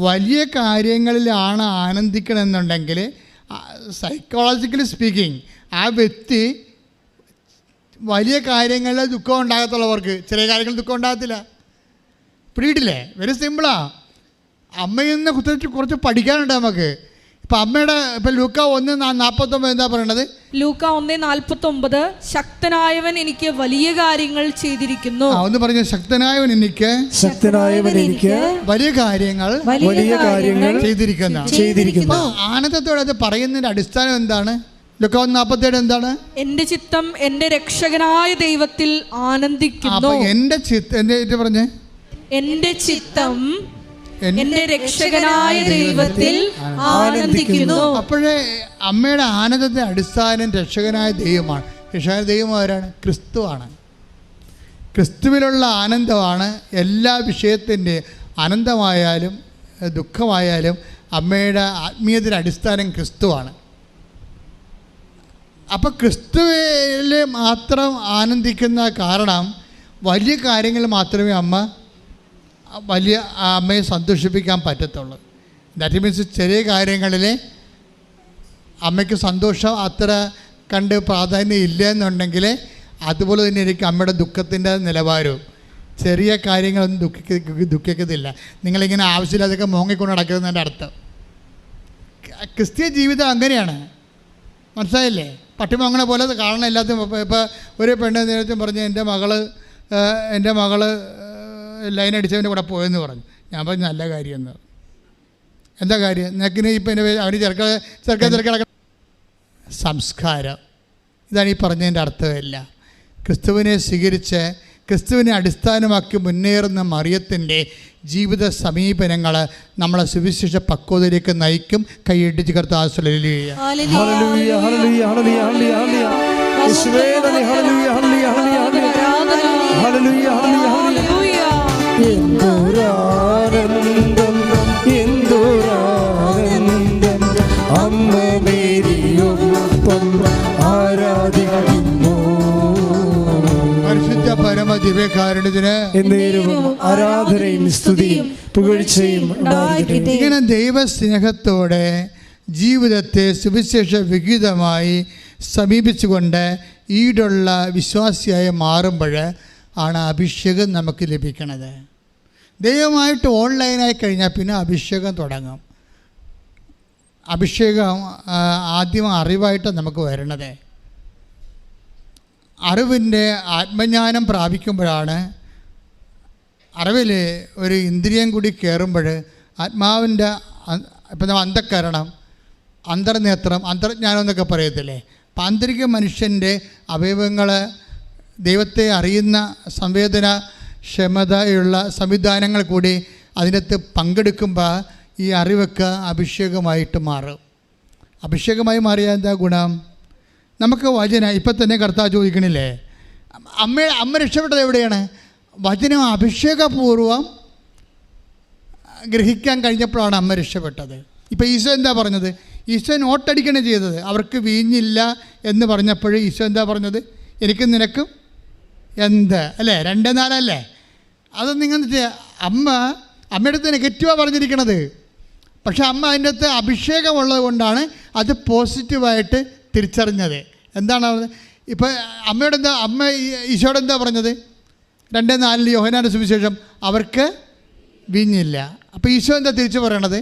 വലിയ കാര്യങ്ങളിലാണ് ആനന്ദിക്കണമെന്നുണ്ടെങ്കിൽ സൈക്കോളജിക്കലി സ്പീക്കിംഗ് ആ വ്യക്തി വലിയ കാര്യങ്ങളിൽ ദുഃഖം ഉണ്ടാകത്തുള്ളവർക്ക് ചെറിയ കാര്യങ്ങളിൽ ദുഃഖം ഉണ്ടാകത്തില്ല. പിടിയിട്ടില്ലേ? വെരി സിമ്പിളാ. അമ്മയിൽ നിന്ന് കുറച്ച് പഠിക്കാനുണ്ട് നമുക്ക്. ഇപ്പം അമ്മയുടെ ഇപ്പം ലൂക്ക 1:49 എന്താ പറയണത്? ലൂക്ക 1:49 ശക്തനായവൻ എനിക്ക് വലിയ കാര്യങ്ങൾ ചെയ്തിരിക്കുന്നു. ഒന്ന് പറഞ്ഞു, ശക്തനായവൻ എനിക്ക് വലിയ കാര്യങ്ങൾ ചെയ്തിരിക്കുന്നു. ആനന്ദത്തോടെ അത് പറയുന്നതിൻ്റെ അടിസ്ഥാനം എന്താണ്? ലൂക്ക 1:47 എന്താണ്? എന്റെ ചിത്തം എന്റെ രക്ഷകനായ ദൈവത്തിൽ ആനന്ദിക്കുന്നു. എന്റെ ചിത്തം പറഞ്ഞേ, എന്റെ ചിത്തം എന്റെ രക്ഷകനായ ദൈവത്തിൽ ആനന്ദിക്കുന്നു. അപ്പോഴേ അമ്മയുടെ ആനന്ദത്തിന്റെ അടിസ്ഥാനം രക്ഷകനായ ദൈവമാണ്. രക്ഷകനായ ദൈവം ആരാണ്? ക്രിസ്തുവാണ്. ക്രിസ്തുവിലുള്ള ആനന്ദമാണ് എല്ലാ വിഷയത്തിൻ്റെ ആനന്ദമായാലും ദുഃഖമായാലും അമ്മയുടെ ആത്മീയതയുടെ അടിസ്ഥാനം ക്രിസ്തുവാണ്. അപ്പോൾ ക്രിസ്തുവിൽ മാത്രം ആനന്ദിക്കുന്ന കാരണം വലിയ കാര്യങ്ങൾ മാത്രമേ അമ്മയെ സന്തോഷിപ്പിക്കാൻ പറ്റത്തുള്ളൂ. ദാറ്റ് മീൻസ് ചെറിയ കാര്യങ്ങളിൽ അമ്മയ്ക്ക് സന്തോഷം അത്ര കണ്ട് പ്രാധാന്യം ഇല്ല എന്നുണ്ടെങ്കിൽ അതുപോലെ തന്നെ എനിക്ക് അമ്മയുടെ ദുഃഖത്തിൻ്റെ നിലവാരവും. ചെറിയ കാര്യങ്ങളൊന്നും ദുഃഖിക്കത്തില്ല. നിങ്ങളിങ്ങനെ ആവശ്യമില്ലാതൊക്കെ മോങ്ങിക്കൊണ്ട് നടക്കുന്നതിൻ്റെ അർത്ഥം. ക്രിസ്തീയ ജീവിതം അങ്ങനെയാണ്, മനസ്സിലായില്ലേ? പട്ടിമോങ്ങണ പോലെ കാണണം എല്ലാത്തും. ഇപ്പോൾ ഒരു പെണ്ണ് നേരത്തെ പറഞ്ഞ് എൻ്റെ മകള് ലൈൻ അടിച്ചവൻ്റെ കൂടെ പോയെന്ന് പറഞ്ഞു. ഞാൻ പറഞ്ഞു നല്ല കാര്യമെന്ന്. എന്താ കാര്യം? നിനക്കിന് ഇപ്പം എൻ്റെ അവന് ചെറുക്ക സംസ്കാരം. ഇതാണ് ഈ പറഞ്ഞതിൻ്റെ അർത്ഥമല്ല. ക്രിസ്തുവിനെ സ്വീകരിച്ച് ക്രിസ്തുവിനെ അടിസ്ഥാനമാക്കി മുന്നേറുന്ന മറിയത്തിൻ്റെ ജീവിത സമീപനങ്ങൾ നമ്മളെ സുവിശേഷ പക്വതയിലേക്ക് നയിക്കും. കൈയടിച്ച് കർത്താവ് ആരാധനയും സ്തുതിയും പുകഴ്ചയും ഉണ്ടായിരിക്കട്ടെ. ഇങ്ങനെ ദൈവസ്നേഹത്തോടെ ജീവിതത്തെ സുവിശേഷ വിഹിതമായി സമീപിച്ചുകൊണ്ട് ഈടുള്ള വിശ്വാസിയായി മാറുമ്പോൾ ആണ് അഭിഷേകം നമുക്ക് ലഭിക്കണത്. ദൈവമായിട്ട് ഓൺലൈനായി കഴിഞ്ഞാൽ പിന്നെ അഭിഷേകം തുടങ്ങും. അഭിഷേകം ആദ്യം അറിവായിട്ട് നമുക്ക് വരണത്. അറിവിൻ്റെ ആത്മജ്ഞാനം പ്രാപിക്കുമ്പോഴാണ്, അറിവിൽ ഒരു ഇന്ദ്രിയം കൂടി കയറുമ്പോൾ ആത്മാവിൻ്റെ ഇപ്പം നമ്മൾ അന്ധക്കരണം, അന്തർനേത്രം, അന്തർജ്ഞാനം എന്നൊക്കെ പറയത്തില്ലേ. അപ്പം ആന്തരിക മനുഷ്യൻ്റെ അവയവങ്ങൾ ദൈവത്തെ അറിയുന്ന സംവേദനക്ഷമതയുള്ള സംവിധാനങ്ങൾ കൂടി അതിനകത്ത് പങ്കെടുക്കുമ്പോൾ ഈ അറിവൊക്കെ അഭിഷേകമായിട്ട് മാറും. അഭിഷേകമായി മാറിയാൽ എന്താ ഗുണം? നമുക്ക് വചനം ഇപ്പം തന്നെ കർത്താവ് ചോദിക്കണില്ലേ, അമ്മ രക്ഷപ്പെട്ടത് എവിടെയാണ്? വചനം അഭിഷേകപൂർവം ഗ്രഹിക്കാൻ കഴിഞ്ഞപ്പോഴാണ് അമ്മ രക്ഷപ്പെട്ടത്. ഇപ്പം ഈശോ എന്താ പറഞ്ഞത്? ഈശോ നോട്ടടിക്കണേ ചെയ്തത്. അവർക്ക് വീഞ്ഞില്ല എന്ന് പറഞ്ഞപ്പോൾ ഈശോ എന്താ പറഞ്ഞത്? എനിക്കും നിനക്കും എന്ത് അല്ലേ? 2:4 അല്ലേ? അത് നിങ്ങൾ അമ്മയുടെ അടുത്ത് നെഗറ്റീവാണ് പറഞ്ഞിരിക്കണത്. പക്ഷെ അമ്മ അതിൻ്റെ അകത്ത് അഭിഷേകമുള്ളത് കൊണ്ടാണ് അത് പോസിറ്റീവായിട്ട് തിരിച്ചറിഞ്ഞത്. എന്താണ് ഇപ്പോൾ അമ്മ ഈശോയോട് എന്താ പറഞ്ഞത്? 2:4 യോഹന്നാന്റെ സുവിശേഷം, അവർക്ക് വീഞ്ഞില്ല. അപ്പോൾ ഈശോ എന്താ തിരിച്ചു പറയണത്?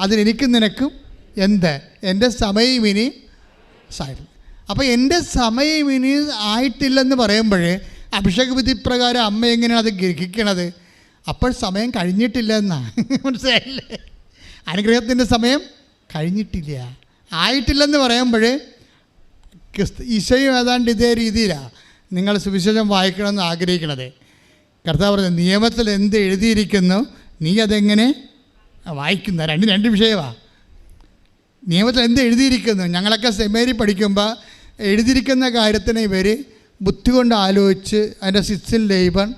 അതിനെനിക്കും നിനക്കും എന്ത്? എൻ്റെ സമയം ഇനി സായി. അപ്പോൾ എൻ്റെ സമയം ഇനി ആയിട്ടില്ലെന്ന് പറയുമ്പോൾ അഭിഷേക വിധി പ്രകാരം അമ്മ എങ്ങനെയാണ് അത് ഗ്രഹിക്കണത്? അപ്പോൾ സമയം കഴിഞ്ഞിട്ടില്ല എന്നാണ്. മനസ്സിലായില്ലേ? അനുഗ്രഹത്തിൻ്റെ സമയം കഴിഞ്ഞിട്ടില്ല, ആയിട്ടില്ലെന്ന് പറയുമ്പോൾ ഈശോയും ഏതാണ്ട് ഇതേ രീതിയിലാണ് നിങ്ങൾ സുവിശേഷം വായിക്കണമെന്ന് ആഗ്രഹിക്കണത്. കർത്താവ് പറഞ്ഞു, നിയമത്തിൽ എന്ത് എഴുതിയിരിക്കുന്നു നീ അതെങ്ങനെ വായിക്കുന്ന. രണ്ട് വിഷയമാണ്. നിയമത്തിൽ എന്ത് എഴുതിയിരിക്കുന്നു, ഞങ്ങളൊക്കെ സെമിനാരി പഠിക്കുമ്പോൾ എഴുതിയിരിക്കുന്ന കാര്യത്തിന് ഇവർ ബുദ്ധി കൊണ്ട് ആലോചിച്ച് അതിൻ്റെ സിക്സിൻ ലേബൺ,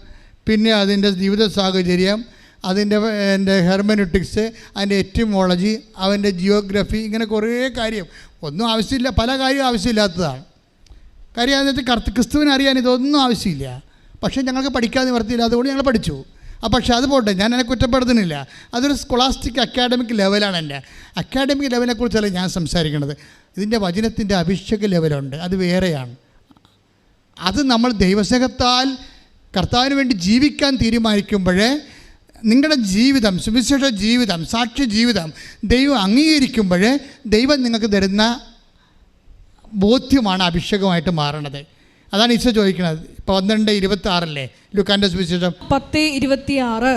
പിന്നെ അതിൻ്റെ ജീവിത സാഹചര്യം, അതിൻ്റെ ഹെർമനോട്ടിക്സ്, അതിൻ്റെ എറ്റിമോളജി, അവൻ്റെ ജിയോഗ്രഫി, ഇങ്ങനെ കുറേ കാര്യം ഒന്നും ആവശ്യമില്ല, പല കാര്യം ആവശ്യമില്ലാത്തതാണ്. കാര്യം അതിനകത്ത് ക്രിസ്തുവിനെ അറിയാൻ ഇതൊന്നും ആവശ്യമില്ല. പക്ഷേ ഞങ്ങൾക്ക് പഠിക്കാൻ നിവർത്തിയില്ല, അതുകൊണ്ട് ഞങ്ങൾ പഠിച്ചു. പക്ഷേ അത് പോട്ടെ, ഞാൻ എന്നെ കുറ്റപ്പെടുത്തുന്നില്ല. അതൊരു സ്കോളാസ്റ്റിക് അക്കാഡമിക് ലെവലാണ്. എൻ്റെ അക്കാഡമിക് ലെവലിനെക്കുറിച്ചല്ല ഞാൻ സംസാരിക്കുന്നത്. ഇതിൻ്റെ വചനത്തിൻ്റെ അഭിഷേക ലെവലുണ്ട്, അത് വേറെയാണ്. അത് നമ്മൾ ദൈവസ്നേഹത്താൽ കർത്താവിന് വേണ്ടി ജീവിക്കാൻ തീരുമാനിക്കുമ്പോൾ നിങ്ങളുടെ ജീവിതം, സുവിശേഷ ജീവിതം, സാക്ഷ്യ ജീവിതം ദൈവം അംഗീകരിക്കുമ്പോൾ ദൈവം നിങ്ങൾക്ക് തരുന്ന ബോധ്യമാണ് അഭിഷേകമായിട്ട് മാറണത്. അതാണ് ഈശോ ചോദിക്കുന്നത്. 12:26 ലൂക്കാന്റെ സുവിശേഷം 10:26.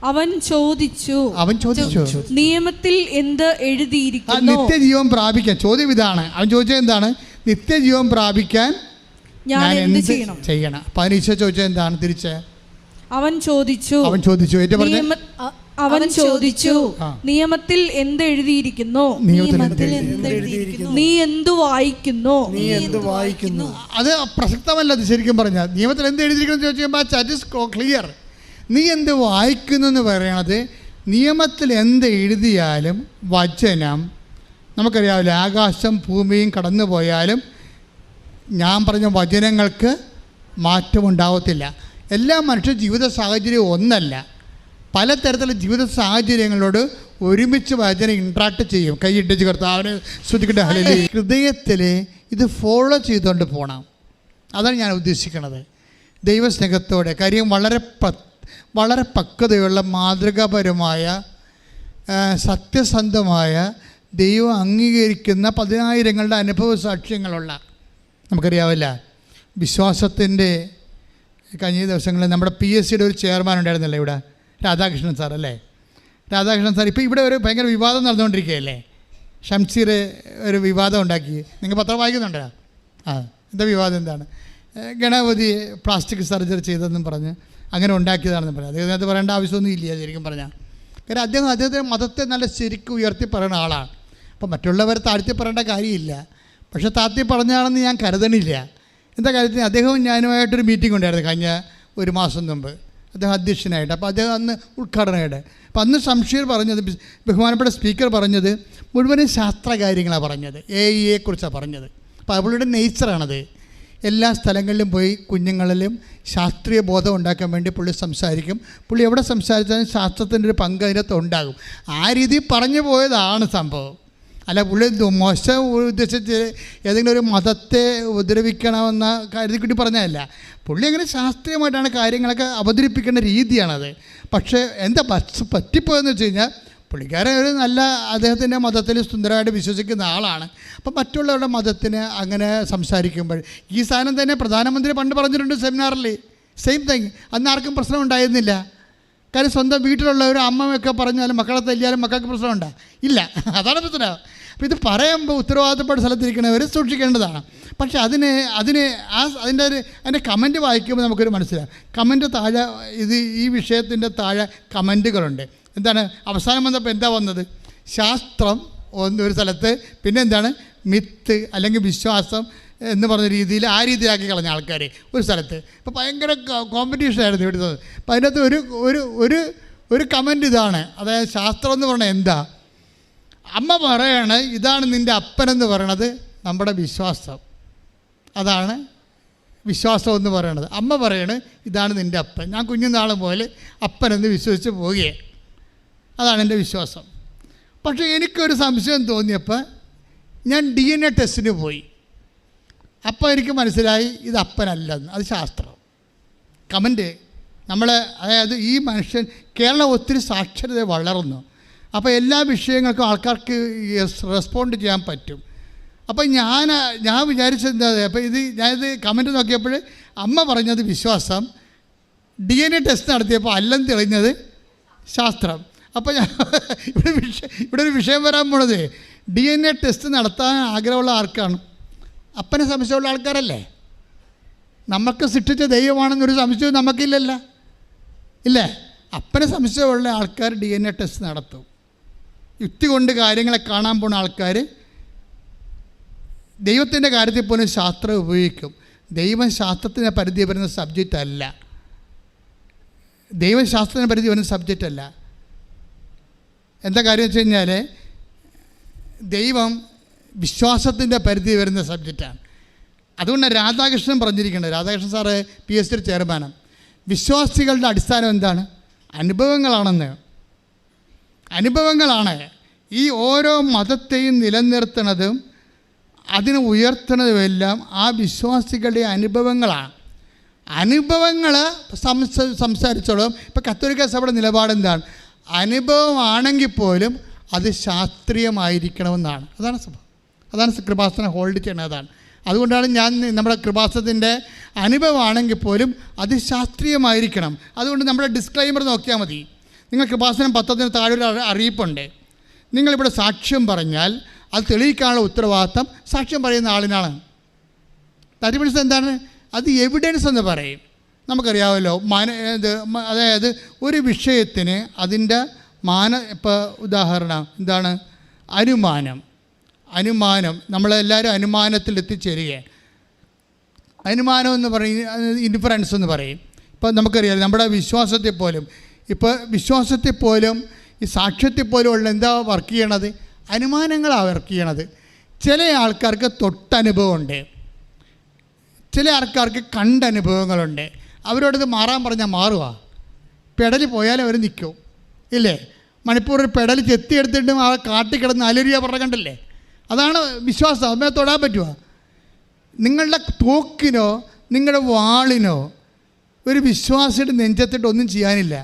അവൻ ചോദിച്ചു നിയമത്തിൽ എന്ത് എഴുതിയിരിക്കുന്നു? നിത്യജീവൻ പ്രാപിക്കാൻ. ചോദ്യം ഇതാണ്. അവൻ ചോദിച്ചത് എന്താണ്? നിത്യജീവൻ പ്രാപിക്കാൻ ഞാൻ എന്ത് ചെയ്യണം? അപ്പം അതിന് ഈശോ ചോദിച്ചത് എന്താണ്? തിരിച്ച് അവൻ ചോദിച്ചു നിയമത്തിൽ എന്ത് എഴുതിയിരിക്കുന്നു? നീ എന്തു വായിക്കുന്നു? അത് പ്രസക്തമല്ല. അത് ശരിക്കും പറഞ്ഞാൽ നിയമത്തിൽ എന്ത് എഴുതിയിരിക്കുന്നു ചോദിക്കുമ്പോൾ ദാറ്റ് ഈസ് ക്ലിയർ. നീ എന്ത് വായിക്കുന്നു എന്ന് പറയണത്, നിയമത്തിൽ എന്ത് എഴുതിയാലും വചനം നമുക്കറിയാവില്ല, ആകാശം ഭൂമിയും കടന്നു പോയാലും ഞാൻ പറഞ്ഞ വചനങ്ങൾക്ക് മാറ്റമുണ്ടാകത്തില്ല. എല്ലാ മനുഷ്യ ജീവിത സാഹചര്യവും ഒന്നല്ല. പലതരത്തിലുള്ള ജീവിത സാഹചര്യങ്ങളോട് ഒരുമിച്ച് വചനം ഇൻട്രാക്ട് ചെയ്യും. കൈയിട്ടിച്ച് കർത്താവിനെ ശ്രദ്ധിക്കട്ടെ. ഹല്ലേലൂയ. ഹൃദയത്തിൽ ഇത് ഫോളോ ചെയ്തുകൊണ്ട് പോകണം. അതാണ് ഞാൻ ഉദ്ദേശിക്കുന്നത്. ദൈവസ്നേഹത്തോടെ. കാര്യം വളരെ പക്വതയുള്ള മാതൃകാപരമായ സത്യസന്ധമായ ദൈവം അംഗീകരിക്കുന്ന 10,000ങ്ങളുടെ അനുഭവ സാക്ഷ്യങ്ങളുള്ള, നമുക്കറിയാവില്ല, വിശ്വാസത്തിൻ്റെ കഴിഞ്ഞ ദിവസങ്ങളിൽ നമ്മുടെ PSCയുടെ ഒരു ചെയർമാൻ ഉണ്ടായിരുന്നല്ലേ ഇവിടെ, രാധാകൃഷ്ണൻ സാർ അല്ലേ? രാധാകൃഷ്ണൻ സാർ ഇപ്പോൾ ഇവിടെ ഒരു ഭയങ്കര വിവാദം നടന്നുകൊണ്ടിരിക്കുകയല്ലേ? ഷംസീർ ഒരു വിവാദം ഉണ്ടാക്കി. നിങ്ങൾ പത്രം വായിക്കുന്നുണ്ടോ? എന്താ വിവാദം? എന്താണ്? ഗണപതി പ്ലാസ്റ്റിക് സർജറി ചെയ്തതെന്നും പറഞ്ഞ് അങ്ങനെ ഉണ്ടാക്കിയതാണെന്ന് പറഞ്ഞു. അദ്ദേഹത്തിനകത്ത് പറയേണ്ട ആവശ്യമൊന്നും ഇല്ല ശരിക്കും പറഞ്ഞാൽ. കാരണം അദ്ദേഹത്തിൻ്റെ മതത്തെ നല്ല ശരിക്കും ഉയർത്തി പറയുന്ന ആളാണ്. അപ്പോൾ മറ്റുള്ളവരെ താഴ്ത്തി പറയേണ്ട കാര്യമില്ല. പക്ഷേ താഴ്ത്തി പറഞ്ഞാണെന്ന് ഞാൻ കരുതണില്ല. എന്താ കാര്യത്തിന്? അദ്ദേഹവും ഞാനുമായിട്ടൊരു മീറ്റിംഗ് ഉണ്ടായിരുന്നു കഴിഞ്ഞ ഒരു മാസം മുമ്പ്, അദ്ദേഹം അധ്യക്ഷനായിട്ട്. അപ്പോൾ അദ്ദേഹം അന്ന് ഉദ്ഘാടനമായിട്ട്. അപ്പോൾ അന്ന് ഷംസീർ പറഞ്ഞത്, ബഹുമാനപ്പെട്ട സ്പീക്കർ പറഞ്ഞത് മുഴുവനും ശാസ്ത്ര കാര്യങ്ങളാണ് പറഞ്ഞത്, AI കുറിച്ചാണ് പറഞ്ഞത്. അപ്പോൾ അവളുടെ നേച്ചറാണത്. എല്ലാ സ്ഥലങ്ങളിലും പോയി കുഞ്ഞുങ്ങളിലും ശാസ്ത്രീയ ബോധം ഉണ്ടാക്കാൻ വേണ്ടി പുള്ളി സംസാരിക്കും. പുള്ളി എവിടെ സംസാരിച്ചാലും ശാസ്ത്രത്തിൻ്റെ ഒരു പങ്ക് അതിനകത്ത് ഉണ്ടാകും. ആ രീതിയിൽ പറഞ്ഞു പോയതാണ് സംഭവം. അല്ല പുള്ളി മോശം ഉദ്ദേശിച്ച് ഏതെങ്കിലും ഒരു മതത്തെ ഉപദ്രവിക്കണമെന്ന കാര്യത്തിൽ പറഞ്ഞതല്ല. പുള്ളി അങ്ങനെ ശാസ്ത്രീയമായിട്ടാണ് കാര്യങ്ങളൊക്കെ അവതരിപ്പിക്കേണ്ട രീതിയാണത്. പക്ഷേ എന്താ പറ്റിപ്പോയെന്ന് വെച്ച് കഴിഞ്ഞാൽ പുള്ളിക്കാരൻ ഒരു നല്ല അദ്ദേഹത്തിൻ്റെ മതത്തിൽ സുന്ദരമായിട്ട് വിശ്വസിക്കുന്ന ആളാണ്. അപ്പോൾ മറ്റുള്ളവരുടെ മതത്തിന് അങ്ങനെ സംസാരിക്കുമ്പോൾ ഈ സാധനം തന്നെ പ്രധാനമന്ത്രി പണ്ട് പറഞ്ഞിട്ടുണ്ട് സെമിനാറിൽ, സെയിം തിങ്. അന്ന് ആർക്കും പ്രശ്നം ഉണ്ടായിരുന്നില്ല. കാര്യം സ്വന്തം വീട്ടിലുള്ള ഒരു അമ്മയൊക്കെ പറഞ്ഞാലും മക്കളെ തല്ലിയാലും മക്കൾക്ക് പ്രശ്നമുണ്ടോ? ഇല്ല. അതാണ് പ്രശ്നം. അപ്പോൾ ഇത് പറയുമ്പോൾ ഉത്തരവാദിത്തപ്പെട്ട സ്ഥലത്തിരിക്കുന്നവർ സൂക്ഷിക്കേണ്ടതാണ്. പക്ഷേ അതിൻ്റെ കമൻറ്റ് വായിക്കുമ്പോൾ നമുക്കൊരു മനസ്സിലാവും. കമൻറ്റ് താഴെ ഈ വിഷയത്തിൻ്റെ താഴെ കമൻറ്റുകളുണ്ട്. എന്താണ് അവസാനം വന്നപ്പോൾ എന്താ വന്നത്? ശാസ്ത്രം ഒരു സ്ഥലത്ത്, പിന്നെ എന്താണ് മിത്ത് അല്ലെങ്കിൽ വിശ്വാസം എന്ന് പറഞ്ഞ രീതിയിൽ ആ രീതിയിലാക്കി കളഞ്ഞ ആൾക്കാർ ഒരു സ്ഥലത്ത്. ഇപ്പോൾ ഭയങ്കര കോമ്പറ്റീഷനായിരുന്നു ഇവിടുത്തെ. അപ്പോൾ അതിനകത്ത് ഒരു കമൻറ്റ് ഇതാണ്, അതായത് ശാസ്ത്രം എന്ന് പറഞ്ഞാൽ എന്താ? അമ്മ പറയാണ് ഇതാണ് നിൻ്റെ അപ്പനെന്ന് പറയണത് നമ്മുടെ വിശ്വാസം. അതാണ് വിശ്വാസം എന്ന് പറയണത്. അമ്മ പറയണത് ഇതാണ് നിൻ്റെ അപ്പൻ. ഞാൻ കുഞ്ഞുനാൾ പോലെ അപ്പനെന്ന് വിശ്വസിച്ച് പോവുകയെ, അതാണ് എൻ്റെ വിശ്വാസം. പക്ഷേ എനിക്കൊരു സംശയം തോന്നിയപ്പോൾ ഞാൻ DNA ടെസ്റ്റിന് പോയി. അപ്പോൾ എനിക്ക് മനസ്സിലായി ഇത് അപ്പനല്ലെന്ന്. അത് ശാസ്ത്രം. കമൻറ്റ് അതായത് ഈ മനുഷ്യൻ കേരളം ഒത്തിരി സാക്ഷരത വളർന്നു. അപ്പോൾ എല്ലാ വിഷയങ്ങൾക്കും ആൾക്കാർക്ക് റെസ്പോണ്ട് ചെയ്യാൻ പറ്റും. അപ്പോൾ ഞാൻ വിചാരിച്ചത് എന്താ, അപ്പോൾ ഞാനിത് കമൻറ്റ് നോക്കിയപ്പോൾ അമ്മ പറഞ്ഞത് വിശ്വാസം, DNA ടെസ്റ്റ് നടത്തിയപ്പോൾ അല്ലെന്ന് തെളിഞ്ഞത് ശാസ്ത്രം. അപ്പോൾ ഇവിടെ ഒരു വിഷയം വരാൻ പോണത്, DNA ടെസ്റ്റ് നടത്താൻ ആഗ്രഹമുള്ള ആർക്കാണ്? അപ്പനെ സംശയമുള്ള ആൾക്കാരല്ലേ? നമുക്ക് സൃഷ്ടിച്ച ദൈവമാണെന്നൊരു സംശയവും നമുക്കില്ലല്ലോ, ഇല്ലേ? അപ്പനെ സംശയമുള്ള ആൾക്കാർ DNA ടെസ്റ്റ് നടത്തും. യുക്തി കൊണ്ട് കാര്യങ്ങളെ കാണാൻ പോകുന്ന ആൾക്കാർ ദൈവത്തിൻ്റെ കാര്യത്തിൽ പോലും ശാസ്ത്രം ഉപയോഗിക്കും. ദൈവം ശാസ്ത്രത്തിന് പരിധി വരുന്ന സബ്ജക്റ്റ് അല്ല. ദൈവം ശാസ്ത്രത്തിന് പരിധി വരുന്ന സബ്ജക്റ്റ് അല്ല. എന്താ കാര്യം വെച്ച് കഴിഞ്ഞാൽ ദൈവം വിശ്വാസത്തിൻ്റെ പരിധി വരുന്ന സബ്ജക്റ്റാണ്. അതുകൊണ്ട് രാധാകൃഷ്ണൻ പറഞ്ഞിരിക്കുന്നത്, രാധാകൃഷ്ണൻ സാറ് PhD ചെയർമാനാണ്, വിശ്വാസികളുടെ അടിസ്ഥാനം എന്താണ്? അനുഭവങ്ങളാണെന്ന്. അനുഭവങ്ങളാണ് ഈ ഓരോ മതത്തെയും നിലനിർത്തുന്നതും അതിനെ ഉയർത്തുന്നതുമെല്ലാം ആ വിശ്വാസികളുടെ അനുഭവങ്ങളാണ്. അനുഭവങ്ങൾ സംസാരിച്ചോളും. ഇപ്പോൾ കത്തോലിക്ക സഭയുടെ നിലപാടെന്താണ്? അനുഭവമാണെങ്കിൽ പോലും അത് ശാസ്ത്രീയമായിരിക്കണമെന്നാണ്. അതാണ് സഭ, അതാണ് കൃപാസനം ഹോൾഡ് ചെയ്യണത്. അതാണ് അതുകൊണ്ടാണ് ഞാൻ നമ്മുടെ കൃപാസനത്തിൻ്റെ അനുഭവമാണെങ്കിൽ പോലും അത് ശാസ്ത്രീയമായിരിക്കണം. അതുകൊണ്ട് നമ്മുടെ ഡിസ്ക്ലൈമർ നോക്കിയാൽ മതി. നിങ്ങൾ കൃപാസനം പത്രത്തിന് താഴെ ഒരു അറിയിപ്പുണ്ട്. നിങ്ങളിവിടെ സാക്ഷ്യം പറഞ്ഞാൽ അത് തെളിയിക്കാനുള്ള ഉത്തരവാദിത്തം സാക്ഷ്യം പറയുന്ന ആളിനാണ്. തരിമണിസ് എന്താണ്? അത് എവിഡൻസ് എന്ന് പറയും. നമുക്കറിയാമല്ലോ, അതായത് ഒരു വിഷയത്തിന് അതിൻ്റെ ഇപ്പോൾ ഉദാഹരണം എന്താണ്? അനുമാനം നമ്മളെല്ലാവരും അനുമാനത്തിൽ എത്തിച്ചേരുക. അനുമാനം എന്ന് പറയും, ഇൻഫറൻസ് എന്ന് പറയും. ഇപ്പം നമുക്കറിയാം നമ്മുടെ വിശ്വാസത്തിൽ പോലും ഈ സാക്ഷ്യത്തിൽ പോലും ഉള്ള എന്താ വർക്ക് ചെയ്യണത്? അനുമാനങ്ങളാണ് വർക്ക് ചെയ്യണത്. ചില ആൾക്കാർക്ക് തൊട്ടനുഭവമുണ്ട്, ചില ആൾക്കാർക്ക് കണ്ടനുഭവങ്ങളുണ്ട്. അവരോടത് മാറാൻ പറഞ്ഞാൽ മാറുക. പെടൽ പോയാലും അവർ നിൽക്കും, ഇല്ലേ? മണിപ്പൂർ പെടൽ ചെത്തിയെടുത്തിട്ടും ആ കാട്ടിക്കിടന്ന് അലരിയ പറഞ്ഞ കണ്ടല്ലേ? അതാണ് വിശ്വാസം. അമ്മയെ തൊടാൻ പറ്റുക? നിങ്ങളുടെ തോക്കിനോ നിങ്ങളുടെ വാളിനോ ഒരു വിശ്വാസിയുടെ നെഞ്ചത്തിട്ട് ഒന്നും ചെയ്യാനില്ല.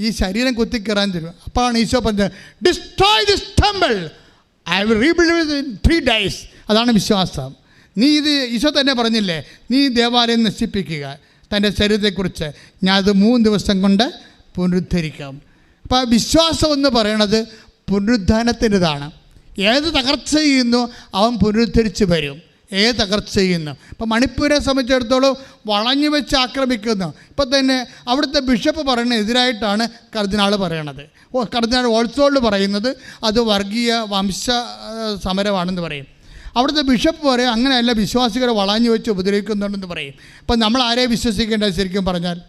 ഈ ശരീരം കുത്തിക്കയറാൻ തരും. അപ്പോഴാണ് ഈശോ പറഞ്ഞത്, destroy this temple, I will rebuild in 3 days. അതാണ് വിശ്വാസം. ഇത് ഈശോ തന്നെ പറഞ്ഞില്ലേ, നീ ദേവാലയം നശിപ്പിക്കുക, തൻ്റെ ശരീരത്തെക്കുറിച്ച് ഞാൻ അത് 3 ദിവസം കൊണ്ട് പുനരുദ്ധരിക്കാം. അപ്പോൾ വിശ്വാസം എന്ന് പറയണത് പുനരുദ്ധാനത്തിൻ്റെതാണ്. ഏത് തകർച്ച ചെയ്യുന്നു അവൻ പുനരുദ്ധരിച്ച് വരും. ഏത് തകർച്ച ചെയ്യുന്നു. ഇപ്പോൾ മണിപ്പൂരെ സംബന്ധിച്ചിടത്തോളം വളഞ്ഞു വെച്ച് ആക്രമിക്കുന്നു. ഇപ്പം തന്നെ അവിടുത്തെ ബിഷപ്പ് പറയുന്ന എതിരായിട്ടാണ് കർദിനാൾ പറയണത്. കർദിനാൾ ഓൾസോൾഡ് പറയുന്നത് അത് വർഗീയ വംശ സമരമാണെന്ന് പറയും. അവിടുത്തെ ബിഷപ്പ് പറയും അങ്ങനെയല്ല, വിശ്വാസികളെ വളഞ്ഞു വെച്ച് ഉപദ്രവിക്കുന്നുണ്ടെന്ന് പറയും. അപ്പം നമ്മൾ ആരെ വിശ്വസിക്കേണ്ടത്? ശരിക്കും പറഞ്ഞാൽ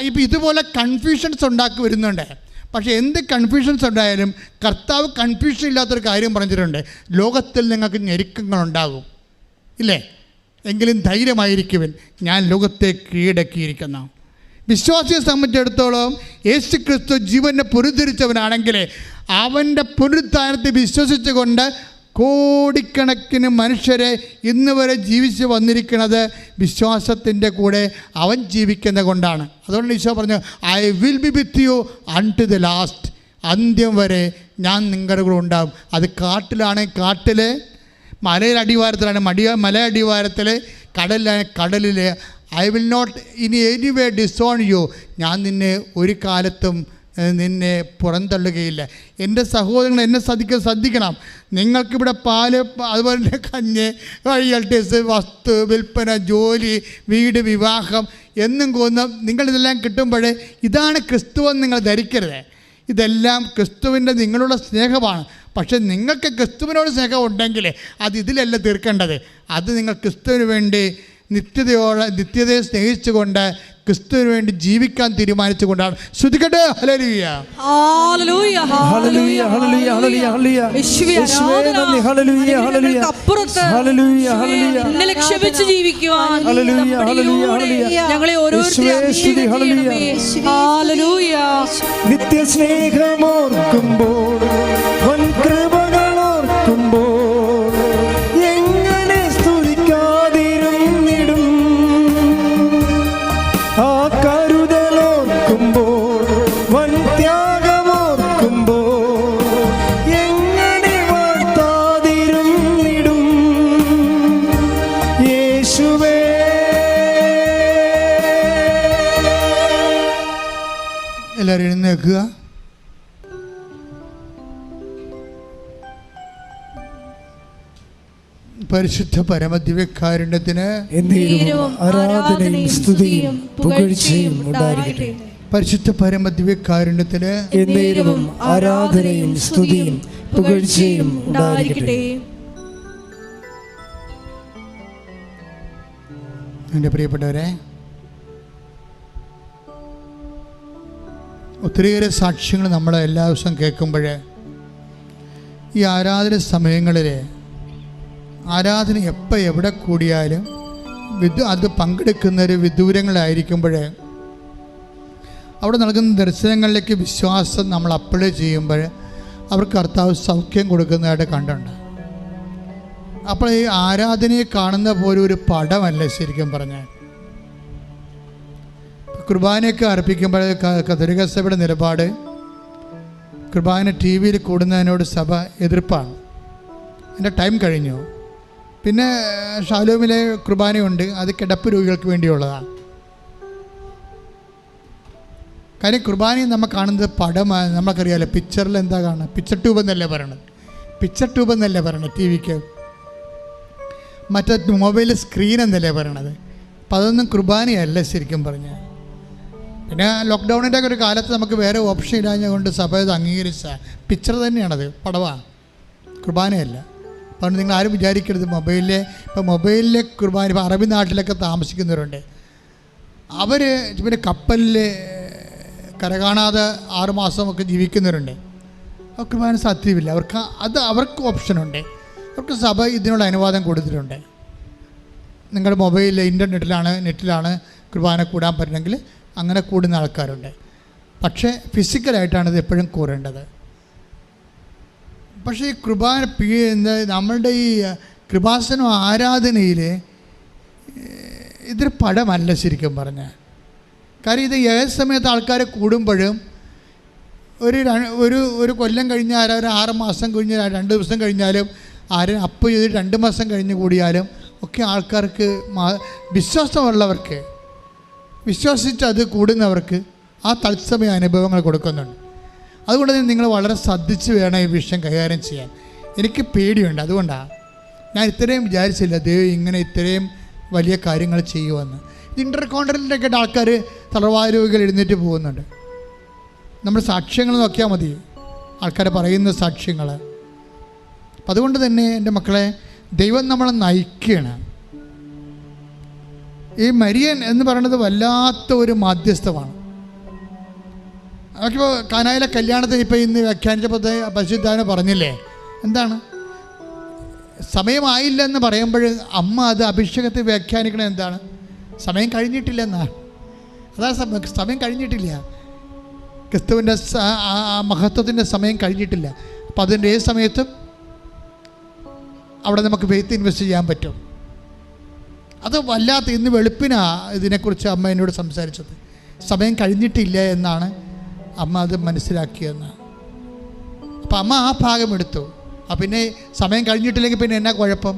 ഇപ്പം ഇതുപോലെ കൺഫ്യൂഷൻസ് ഉണ്ടാക്കി വരുന്നുണ്ട്. പക്ഷേ എന്ത് കൺഫ്യൂഷൻസ് ഉണ്ടായാലും കർത്താവ് കൺഫ്യൂഷൻ ഇല്ലാത്തൊരു കാര്യം പറഞ്ഞിട്ടുണ്ട്, ലോകത്തിൽ നിങ്ങൾക്ക് ഞെരുക്കങ്ങളുണ്ടാകും, ഇല്ലേ? എങ്കിലും ധൈര്യമായിരിക്കുവിൻ, ഞാൻ ലോകത്തെ കീഴടക്കിയിരിക്കുന്ന. വിശ്വാസിയെ സംബന്ധിച്ചിടത്തോളം യേശു ക്രിസ്തു ജീവനെ പുനരുദ്ധരിച്ചവനാണെങ്കിൽ അവൻ്റെ പുനരുദ്ധാനത്തെ വിശ്വസിച്ചുകൊണ്ട് കോടിക്കണക്കിന് മനുഷ്യരെ ഇന്ന് വരെ ജീവിച്ച് വന്നിരിക്കുന്നത് വിശ്വാസത്തിൻ്റെ കൂടെ അവൻ ജീവിക്കുന്നത് കൊണ്ടാണ്. അതുകൊണ്ട് ഈശോ പറഞ്ഞു, I will be with you unto the last. അന്ത്യം വരെ ഞാൻ നിങ്ങളുടെ കൂടെ ഉണ്ടാകും. അത് കാട്ടിലാണെങ്കിൽ കാട്ടിൽ, മലയടിവാരത്തിലാണ് മലയടിവാരത്തിൽ, കടലിൽ. I will not in any way disown you. ഞാൻ നിന്നെ ഒരു കാലത്തും നിന്നെ പുറന്തള്ളുകയില്ല. എൻ്റെ സഹോദരങ്ങൾ എന്നെ ശ്രദ്ധിക്കണം. നിങ്ങൾക്കിവിടെ പാല്, അതുപോലെ തന്നെ കഞ്ഞ്, വഴിയൾട്ടേഴ്സ്, വസ്തു വിൽപ്പന, ജോലി, വീട്, വിവാഹം എന്നും കൊന്നും നിങ്ങളിതെല്ലാം കിട്ടുമ്പോൾ ഇതാണ് ക്രിസ്തുവെന്ന് നിങ്ങൾ ധരിക്കരുത്. ഇതെല്ലാം ക്രിസ്തുവിൻ്റെ നിങ്ങളുടെ സ്നേഹമാണ്. പക്ഷെ നിങ്ങൾക്ക് ക്രിസ്തുവിനോട് സ്നേഹം ഉണ്ടെങ്കിൽ അത് ഇതിലല്ല തീർക്കേണ്ടത്. അത് നിങ്ങൾ ക്രിസ്തുവിന് വേണ്ടി നിത്യതയെ സ്നേഹിച്ചുകൊണ്ട് ക്രിസ്തുവിന് വേണ്ടി ജീവിക്കാൻ തീരുമാനിച്ചുകൊണ്ടാണ്. ശ്രുതിക്കട്ടെ, ഹല്ലേലൂയ, ഹല്ലേലൂയ, ഹല്ലേലൂയ, ഹല്ലേലൂയ, ഹല്ലേലൂയ. യേശുവേ നന്ദി, ഹല്ലേലൂയ, ഹല്ലേലൂയ. അപ്പുറത്ത് ഹല്ലേലൂയ, ഹല്ലേലൂയ, നിന്നെ ലക്ഷ്യമിച്ച് ജീവിക്കുവാൻ ഹല്ലേലൂയ, ഹല്ലേലൂയ, ഹല്ലേലൂയ. ഞങ്ങളെ ഓരോരുത്തരെയും ഹല്ലേലൂയ. നിത്യസ്നേഹമോർക്കുമ്പോൾ, വൻ കൃപകളോർക്കുമ്പോൾ എങ്ങനെ സ്തുതിക്കാതിരുന്നിടും. ആ കരുതലോർക്കുമ്പോൾ, വൻ ത്യാഗമോർക്കുമ്പോൾ എങ്ങനെ വാഴ്ത്താതിരുന്നിടും. യേശുവേ, എല്ലാവരും എഴുന്നേൽക്കുക. പരിശുദ്ധ പരമദിവ്യകാരുണ്യത്തിന് എന്നേരവും ആരാധനയും സ്തുതിയും പുകഴ്ചയും ഉണ്ടായിരിക്കട്ടെ. പരിശുദ്ധ പരമദിവ്യകാരുണ്യത്തിന് എന്നേരവും ആരാധനയും സ്തുതിയും പുകഴ്ചയും ഉണ്ടായിരിക്കട്ടെ. എൻ്റെ പ്രിയപ്പെട്ടവരെ, ഒത്തിരിയേറെ സാക്ഷ്യങ്ങൾ നമ്മൾ എല്ലാ ദിവസവും കേൾക്കുമ്പോൾ ഈ ആരാധന സമയങ്ങളിൽ ആരാധന എപ്പോൾ എവിടെ കൂടിയാലും അത് പങ്കെടുക്കുന്നവർ വിദൂരങ്ങളായിരിക്കുമ്പോൾ അവിടെ നൽകുന്ന ദർശനങ്ങളിലേക്ക് വിശ്വാസം നമ്മൾ അപ്ലൈ ചെയ്യുമ്പോൾ അവർക്ക് കർത്താവ് സൗഖ്യം കൊടുക്കുന്നതായിട്ട് കണ്ടുണ്ട്. അപ്പോൾ ഈ ആരാധനയെ കാണുന്ന പോലെ ഒരു പടമല്ല ശരിക്കും പറഞ്ഞാൽ. കുർബാനയൊക്കെ അർപ്പിക്കുമ്പോൾ കത്തോലിക്ക സഭയുടെ നിലപാട് കുർബാന ടി വിയിൽ കൂടുന്നതിനോട് സഭ എതിർപ്പാണ്. എൻ്റെ ടൈം കഴിഞ്ഞു. പിന്നെ ഷാലോമിലെ കുർബാനയുണ്ട്, അത് കിടപ്പ് രോഗികൾക്ക് വേണ്ടിയുള്ളതാണ്. കാര്യം കുർബാനയും നമ്മൾ കാണുന്നത് പടമാണ്. നമുക്കറിയാമല്ലോ, പിക്ചറിൽ എന്താ കാണുക, പിക്ചർ ട്യൂബ് എന്നല്ലേ പറയണത്, പിക്ചർ ട്യൂബ് എന്നല്ലേ പറയണത് ടി വിക്ക്, മറ്റേ മൊബൈൽ സ്ക്രീൻ എന്നല്ലേ പറയണത്. അപ്പം അതൊന്നും കുർബാനയല്ല ശരിക്കും പറഞ്ഞാൽ. പിന്നെ ലോക്ക്ഡൗണിൻ്റെ ഒരു കാലത്ത് നമുക്ക് വേറെ ഓപ്ഷൻ ഇല്ലാഞ്ഞതുകൊണ്ട് സഭ ഇത് അംഗീകരിച്ച പിക്ചർ തന്നെയാണത്, പടവാണ്, കുർബാനയല്ല. അതുകൊണ്ട് നിങ്ങൾ ആരും വിചാരിക്കരുത് മൊബൈലിലെ കുർബാന. ഇപ്പോൾ അറബി നാട്ടിലൊക്കെ താമസിക്കുന്നവരുണ്ട്, അവർ പിന്നെ കപ്പലിൽ കരകാണാതെ 6 മാസമൊക്കെ ജീവിക്കുന്നവരുണ്ട്. ആ കുർബാന സാധ്യമില്ല അവർക്ക് ഓപ്ഷനുണ്ട്. അവർക്ക് സഭ ഇതിനുള്ള അനുവാദം കൊടുത്തിട്ടുണ്ട്. നിങ്ങളുടെ മൊബൈലിൽ നെറ്റിലാണ് കുർബാന കൂടാൻ പറ്റണമെങ്കിൽ അങ്ങനെ കൂടുന്ന ആൾക്കാരുണ്ട്. പക്ഷേ ഫിസിക്കലായിട്ടാണ് ഇത് എപ്പോഴും കൂറേണ്ടത്. പക്ഷേ ഈ കുർബാന നമ്മളുടെ ഈ കൃപാസനം ആരാധനയിൽ ഇതൊരു പടമല്ല ശരിക്കും പറഞ്ഞാൽ. കാര്യം ഇത് ഏത് സമയത്ത് ആൾക്കാർ കൂടുമ്പോഴും ഒരു കൊല്ലം കഴിഞ്ഞാൽ 6 മാസം കഴിഞ്ഞ് 2 ദിവസം കഴിഞ്ഞാലും അപ്പോൾ ഇത് 2 മാസം കഴിഞ്ഞ് കൂടിയാലും ഒക്കെ ആൾക്കാർക്ക് വിശ്വാസമുള്ളവർക്ക് വിശ്വസിച്ച് അത് കൂടുന്നവർക്ക് ആ തത്സമയ അനുഭവങ്ങൾ കൊടുക്കുന്നുണ്ട്. അതുകൊണ്ട് തന്നെ നിങ്ങൾ വളരെ ശ്രദ്ധിച്ച് വേണം ഈ വിഷയം കൈകാര്യം ചെയ്യാൻ. എനിക്ക് പേടിയുണ്ട്, അതുകൊണ്ടാണ് ഞാൻ ഇത്രയും വിചാരിച്ചില്ല ദൈവം ഇങ്ങനെ ഇത്രയും വലിയ കാര്യങ്ങൾ ചെയ്യുമെന്ന്. ഇൻ്റർകോണ്ടിനെൻ്റൊക്കെ ആൾക്കാർ തളർവായ രോഗികൾ എഴുന്നേറ്റ് പോകുന്നുണ്ട്. നമ്മൾ സാക്ഷ്യങ്ങൾ നോക്കിയാൽ മതി, ആൾക്കാർ പറയുന്ന സാക്ഷ്യങ്ങൾ. അപ്പം അതുകൊണ്ട് തന്നെ എൻ്റെ മക്കളെ, ദൈവം നമ്മളെ നയിക്കുകയാണ്. ഈ മരിയൻ എന്ന് പറയുന്നത് വല്ലാത്ത ഒരു മാധ്യസ്ഥമാണ്. നമുക്കിപ്പോൾ കാനായിലെ കല്യാണത്തിന് ഇപ്പോൾ ഇന്ന് വ്യാഖ്യാനിച്ചപ്പോൾ പരിശുദ്ധാന പറഞ്ഞില്ലേ, എന്താണ് സമയമായില്ല എന്ന് പറയുമ്പോൾ അമ്മ അത് അഭിഷേകത്തെ വ്യാഖ്യാനിക്കണത് എന്താണ്, സമയം കഴിഞ്ഞിട്ടില്ല എന്നാണ്. അതാണ് സമയം കഴിഞ്ഞിട്ടില്ല, ക്രിസ്തുവിൻ്റെ മഹത്വത്തിൻ്റെ സമയം കഴിഞ്ഞിട്ടില്ല. അപ്പം അതിൻ്റെ ഏത് സമയത്തും അവിടെ നമുക്ക് ഫെയ്ത്ത് ഇൻവെസ്റ്റ് ചെയ്യാൻ പറ്റും. അത് വല്ലാത്ത ഇന്ന് വെളുപ്പിനാണ് ഇതിനെക്കുറിച്ച് അമ്മ എന്നോട് സംസാരിച്ചത്. സമയം കഴിഞ്ഞിട്ടില്ല എന്നാണ് അമ്മ അത് മനസ്സിലാക്കിയെന്ന്. അപ്പം അമ്മ ആ ഭാഗം എടുത്തു. പിന്നെ സമയം കഴിഞ്ഞിട്ടില്ലെങ്കിൽ പിന്നെ എന്നാ കുഴപ്പം,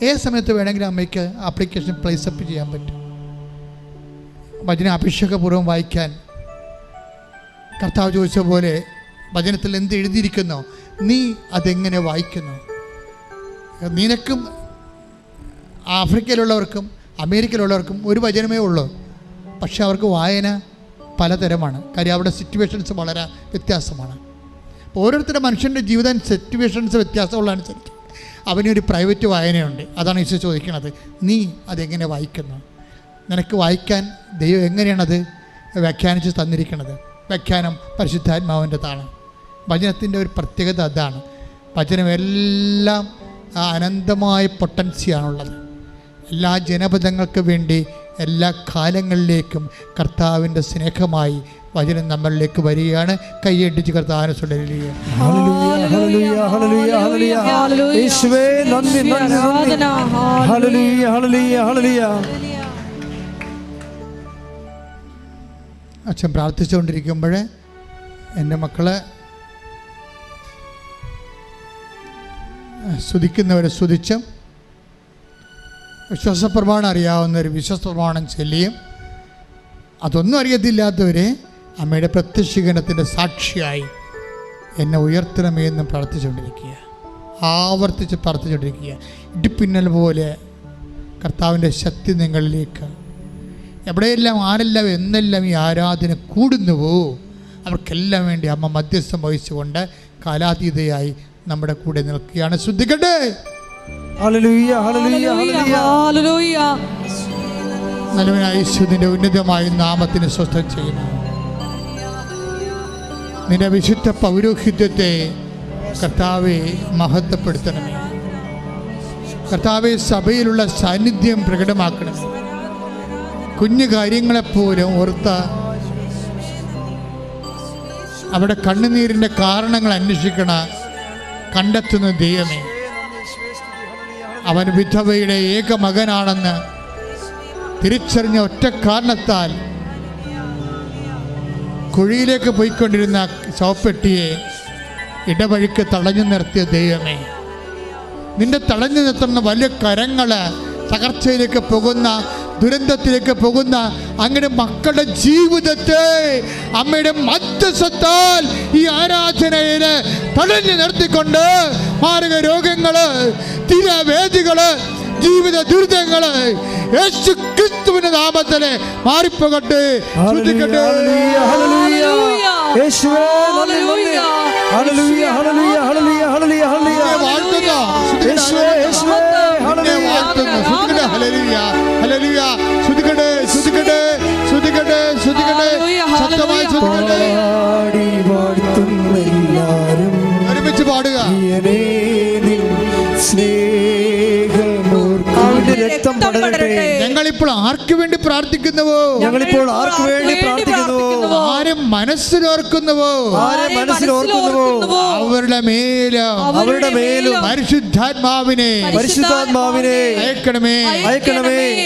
ഏത് സമയത്ത് വേണമെങ്കിലും അമ്മയ്ക്ക് ആപ്ലിക്കേഷൻ പ്ലേസപ്പ് ചെയ്യാൻ പറ്റും. വചനം അഭിഷേകപൂർവ്വം വായിക്കാൻ കർത്താവ് ചോദിച്ച പോലെ വചനത്തിൽ എന്ത് എഴുതിയിരിക്കുന്നോ നീ അതെങ്ങനെ വായിക്കുന്നു. നിനക്കും ആഫ്രിക്കയിലുള്ളവർക്കും അമേരിക്കയിലുള്ളവർക്കും ഒരു വചനമേ ഉള്ളൂ, പക്ഷെ അവർക്ക് വായന പലതരമാണ്. കാര്യം അവിടെ സിറ്റുവേഷൻസ് വളരെ വ്യത്യാസമാണ്. അപ്പോൾ ഓരോരുത്തരുടെ മനുഷ്യൻ്റെ ജീവിതം സിറ്റുവേഷൻസ് വ്യത്യാസമുള്ളതനുസരിച്ച് അവനൊരു പ്രൈവറ്റ് വായനയുണ്ട്. അതാണ് ഈശോ ചോദിക്കുന്നത്, നീ അതെങ്ങനെ വായിക്കുന്നു. നിനക്ക് വായിക്കാൻ ദൈവം എങ്ങനെയാണത് വ്യാഖ്യാനിച്ച് തന്നിരിക്കുന്നത്. വ്യാഖ്യാനം പരിശുദ്ധാത്മാവിൻ്റെതാണ്. വചനത്തിൻ്റെ ഒരു പ്രത്യേകത അതാണ്. വചനം എല്ലാം അനന്തമായ പൊട്ടൻസിയാണുള്ളത്. എല്ലാ ജനപദങ്ങൾക്ക് വേണ്ടി എല്ലാ കാലങ്ങളിലേക്കും കർത്താവിൻ്റെ സ്നേഹമായി വചനം നമ്മളിലേക്ക് വരികയാണ്. കൈയടിച്ച് കർത്താവിനെ സ്തുതിക്കുക. അച്ഛൻ പ്രാർത്ഥിച്ചുകൊണ്ടിരിക്കുമ്പോൾ എൻ്റെ മക്കളെ സ്തുതിക്കുന്നവരെ സ്തുതിച്ചും വിശ്വാസപ്രമാണം അറിയാവുന്നവർ വിശ്വാസപ്രമാണം ചൊല്ലിയും അതൊന്നും അറിയത്തില്ലാത്തവരെ അമ്മയുടെ പ്രത്യക്ഷീകരണത്തിൻ്റെ സാക്ഷിയായി എന്നെ ഉയർത്തണമേ എന്നും പ്രാർത്ഥിച്ചുകൊണ്ടിരിക്കുക. ആവർത്തിച്ച് പ്രാർത്ഥിച്ചുകൊണ്ടിരിക്കുക. ഇടിപ്പിന്നൽ പോലെ കർത്താവിൻ്റെ ശക്തി നിങ്ങളിലേക്ക്. എവിടെയെല്ലാം ആരെല്ലാം എന്നെല്ലാം ഈ ആരാധന കൂടുന്നുവോ അവർക്കെല്ലാം വേണ്ടി അമ്മ മധ്യസ്ഥം വഹിച്ചുകൊണ്ട് കാലാതീതയായി നമ്മുടെ കൂടെ നിൽക്കുകയാണ്. ശ്രദ്ധിക്കട്ടെ. ഹല്ലേലൂയ ഹല്ലേലൂയ ഹല്ലേലൂയ. നല്ലവനായ യേശുവിന്റെ ഉന്നതമായ നാമത്തിന് സ്വസ്ഥം ചെയ്യുന്നു. നിന്റെ വിശുദ്ധ പൗരോഹിത്യത്തെ കർത്താവെ മഹത്വപ്പെടുത്തണമേ. കർത്താവെ സഭയിലുള്ള സാന്നിധ്യം പ്രകടമാക്കണമേ. കുഞ്ഞു കാര്യങ്ങളെപ്പോലും ഓർത്ത് അവിടെ കണ്ണുനീരിൻ്റെ കാരണങ്ങൾ കണ്ടെത്തുന്ന ദൈവമേ, അവൻ വിധവയുടെ ഏക മകനാണെന്ന് തിരിച്ചറിഞ്ഞ ഒറ്റ കാരണത്താൽ കുഴിയിലേക്ക് പോയിക്കൊണ്ടിരുന്ന ശവപ്പെട്ടിയെ ഇടവഴിക്ക് തടഞ്ഞു നിർത്തിയ ദൈവമേ, നിന്റെ തടഞ്ഞു നിർത്തുന്ന വലിയ കരങ്ങൾ തകർച്ചയിലേക്ക് പോകുന്ന, ദുരന്തത്തിലേക്ക് പോകുന്ന അങ്ങനെ മക്കളുടെ ജീവിതത്തെ അമ്മയുടെ മധ്യസ്ഥത്താൽ ഈ ആരാധനയിൽ തടഞ്ഞു നിർത്തിക്കൊണ്ട് മാരക രോഗങ്ങള്, തീരാവേദികള്, ജീവിത ദുരിതങ്ങള് യേശു ക്രിസ്തുവിന്റെ നാമത്തില് മാറിപ്പോകട്ടെ. ശ്രദ്ധിക്കട്ടെ. ഒരുമിച്ച് പാടുക. രക്തം പടരട്ടെ. ഞങ്ങളിപ്പോൾ ആർക്ക് വേണ്ടി പ്രാർത്ഥിക്കുന്നുവോ, ഞങ്ങളിപ്പോൾ ആർക്ക് വേണ്ടി പ്രാർത്ഥിക്കുന്നുവോ, ആരും മനസ്സിലോർക്കുന്നുവോ, അവരുടെ മേലും പരിശുദ്ധാത്മാവിനെ അയക്കണമേ.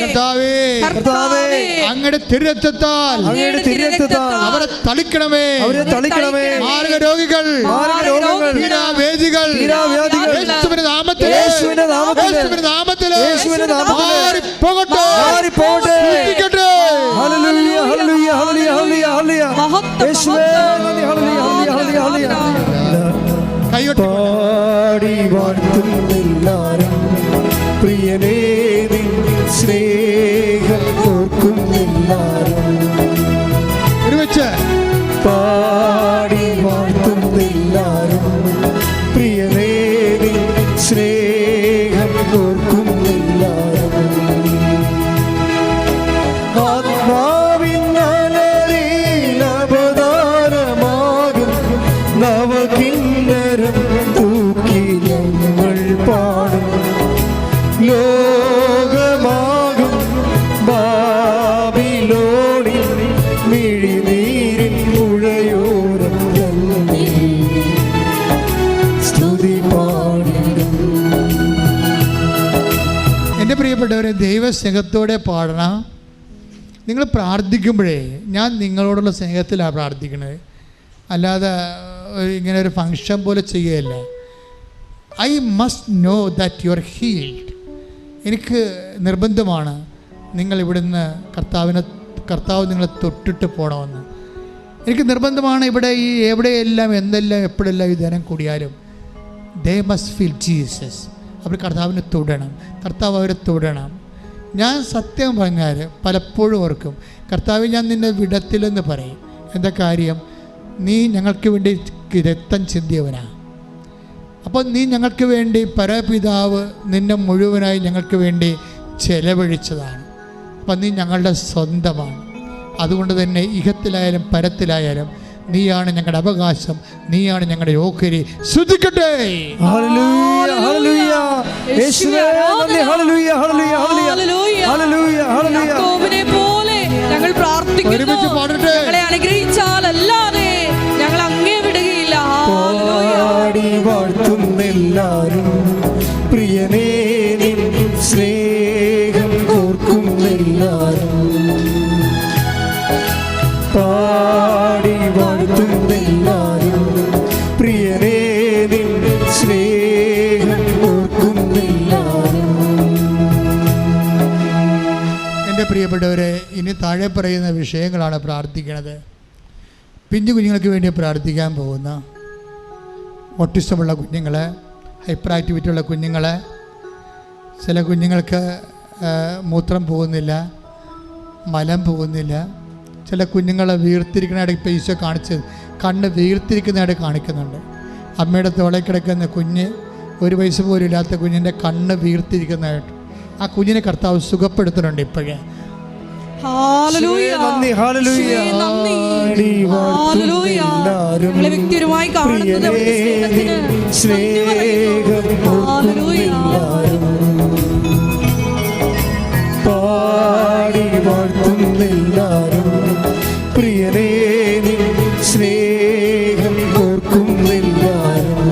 കർത്താവേ, അങ്ങയുടെ തിരുരക്തത്താൽ അവരെ തളിക്കണമേ. മാരക രോഗികൾ, തീരാവേദികൾ യേശുവിന്റെ നാമത്തിൽ മാറിപ്പോകട്ടെ. ഹല്ലേലൂയ ഹല്ലേലൂയ ഹല്ലേലൂയ ഹല്ലേലൂയ. യേശുവേ നന്ദി. ഹല്ലേലൂയ ഹല്ലേലൂയ ഹല്ലേലൂയ. പാടി വാഴ്ത്തുന്നെല്ലാരും പ്രിയനേ നിൻ സ്നേഹം ഓർക്കുന്നെല്ലാരും. ഒരുമിച്ച് പാടി വാഴ്ത്തുന്നെല്ലാരും പ്രിയനേ നിൻ സ്നേഹം ഓർക്കുന്നെല്ലാരും. ആത്മാവിനവതാരമാകും നവകിന്നരം തൂക്കി ഞങ്ങൾ പാടും. ലോകമാകും ബാബിലോണിൽ മിഴിനീരിൻ പുഴയോരം സ്തുതി പാടിടും. എൻ്റെ പ്രിയപ്പെട്ടവരെ, ദൈവസ്നേഹത്തോടെ പാടണം. നിങ്ങൾ പ്രാർത്ഥിക്കുമ്പോഴേ ഞാൻ നിങ്ങളോടുള്ള സ്നേഹത്തിലാണ് പ്രാർത്ഥിക്കുന്നത്, അല്ലാതെ ഇങ്ങനെ ഒരു ഫങ്ഷൻ പോലെ ചെയ്യുകയല്ല. I must know that you are healed. എനിക്ക് നിർബന്ധമാണ് നിങ്ങൾ ഇവിടുന്ന് കർത്താവ് നിങ്ങളെ തൊട്ടിട്ട് പോകണമെന്ന്. എനിക്ക് നിർബന്ധമാണ്. ഇവിടെ ഈ എവിടെയെല്ലാം എന്തെല്ലാം എപ്പോഴെല്ലാം ഈ ധനം കൂടിയാലും ദേ മസ്റ്റ് ഫീൽ ജീസസ്. അവർ കർത്താവിനെ തൊടണം, കർത്താവ് അവരെ തൊടണം. ഞാൻ സത്യം പറഞ്ഞാൽ പലപ്പോഴും ഓർക്കും, കർത്താവ് ഞാൻ നിന്നെ വിടത്തില്ലെന്ന് പറയും. എന്താ കാര്യം? നീ ഞങ്ങൾക്ക് വേണ്ടി രക്തം ചിന്തിയവനാ. അപ്പോൾ നീ ഞങ്ങൾക്ക് വേണ്ടി പരപിതാവ് നിന്നെ മുഴുവനായി ഞങ്ങൾക്ക് വേണ്ടി ചെലവഴിച്ചതാണ്. അപ്പം നീ ഞങ്ങളുടെ സ്വന്തമാണ്. അതുകൊണ്ട് തന്നെ ഇഹത്തിലായാലും പരത്തിലായാലും നീയാണ് ഞങ്ങളുടെ അവകാശം, നീയാണ് ഞങ്ങളുടെ ഓഹരി. ശ്രദ്ധിക്കട്ടെ. ഹല്ലേലൂയ ഹല്ലേലൂയ. യേശുവേ നന്ദി. ഹല്ലേലൂയ ഹല്ലേലൂയ ഹല്ലേലൂയ ഹല്ലേലൂയ ഹല്ലേലൂയ. യാക്കോബിനെ പോലെ ഞങ്ങൾ പ്രാർത്ഥിക്കുന്നു. ഒരുമിച്ച് പാടട്ടെ. ഞങ്ങളെ അനുഗ്രഹിച്ചാലല്ലാതെ ഞങ്ങൾ അങ്ങേ വിടുകയില്ല. പാടി വാഴ്ത്തുന്നെല്ലാരും പ്രിയനേ നിൻ സ്നേഹം ഓർക്കുന്നെല്ലാരും. പാടി വാഴ്ത്തുന്നെല്ലാരും പ്രിയനേ നിൻ സ്നേഹം ഓർക്കുന്നെല്ലാരും. എൻ്റെ പ്രിയപ്പെട്ടവരെ, ഇനി താഴെ പറയുന്ന വിഷയങ്ങളാണ് പ്രാർത്ഥിക്കുന്നത്. പിഞ്ചു കുഞ്ഞുങ്ങൾക്ക് വേണ്ടി പ്രാർത്ഥിക്കാൻ പോകുന്ന ഓട്ടിസമുള്ള കുഞ്ഞുങ്ങൾ, ഹൈപ്പർ ആക്ടിവിറ്റി ഉള്ള കുഞ്ഞുങ്ങളെ, ചില കുഞ്ഞുങ്ങൾക്ക് മൂത്രം പോകുന്നില്ല, മലം പോകുന്നില്ല, ചില കുഞ്ഞുങ്ങളെ വീർത്തിരിക്കുന്നതായിട്ട് ഇപ്പോൾ ഈശോ കാണിച്ചത് കണ്ണ് വീർത്തിരിക്കുന്നതായിട്ട് കാണിക്കുന്നുണ്ട്. അമ്മയുടെ തോളയിൽ കിടക്കുന്ന കുഞ്ഞ്, 1 വയസ്സ് പോലും ഇല്ലാത്ത കുഞ്ഞിൻ്റെ കണ്ണ് വീർത്തിരിക്കുന്നതായിട്ട് ആ കുഞ്ഞിനെ കർത്താവ് സുഖപ്പെടുത്തുന്നുണ്ട് ഇപ്പോഴേ. വ്യക്തിപരമായി കാണുന്നത് പാടി വാഴ്ത്തുന്നെല്ലാരും പ്രിയനേ നിൻ സ്നേഹം ഓർക്കുന്നെല്ലാരും.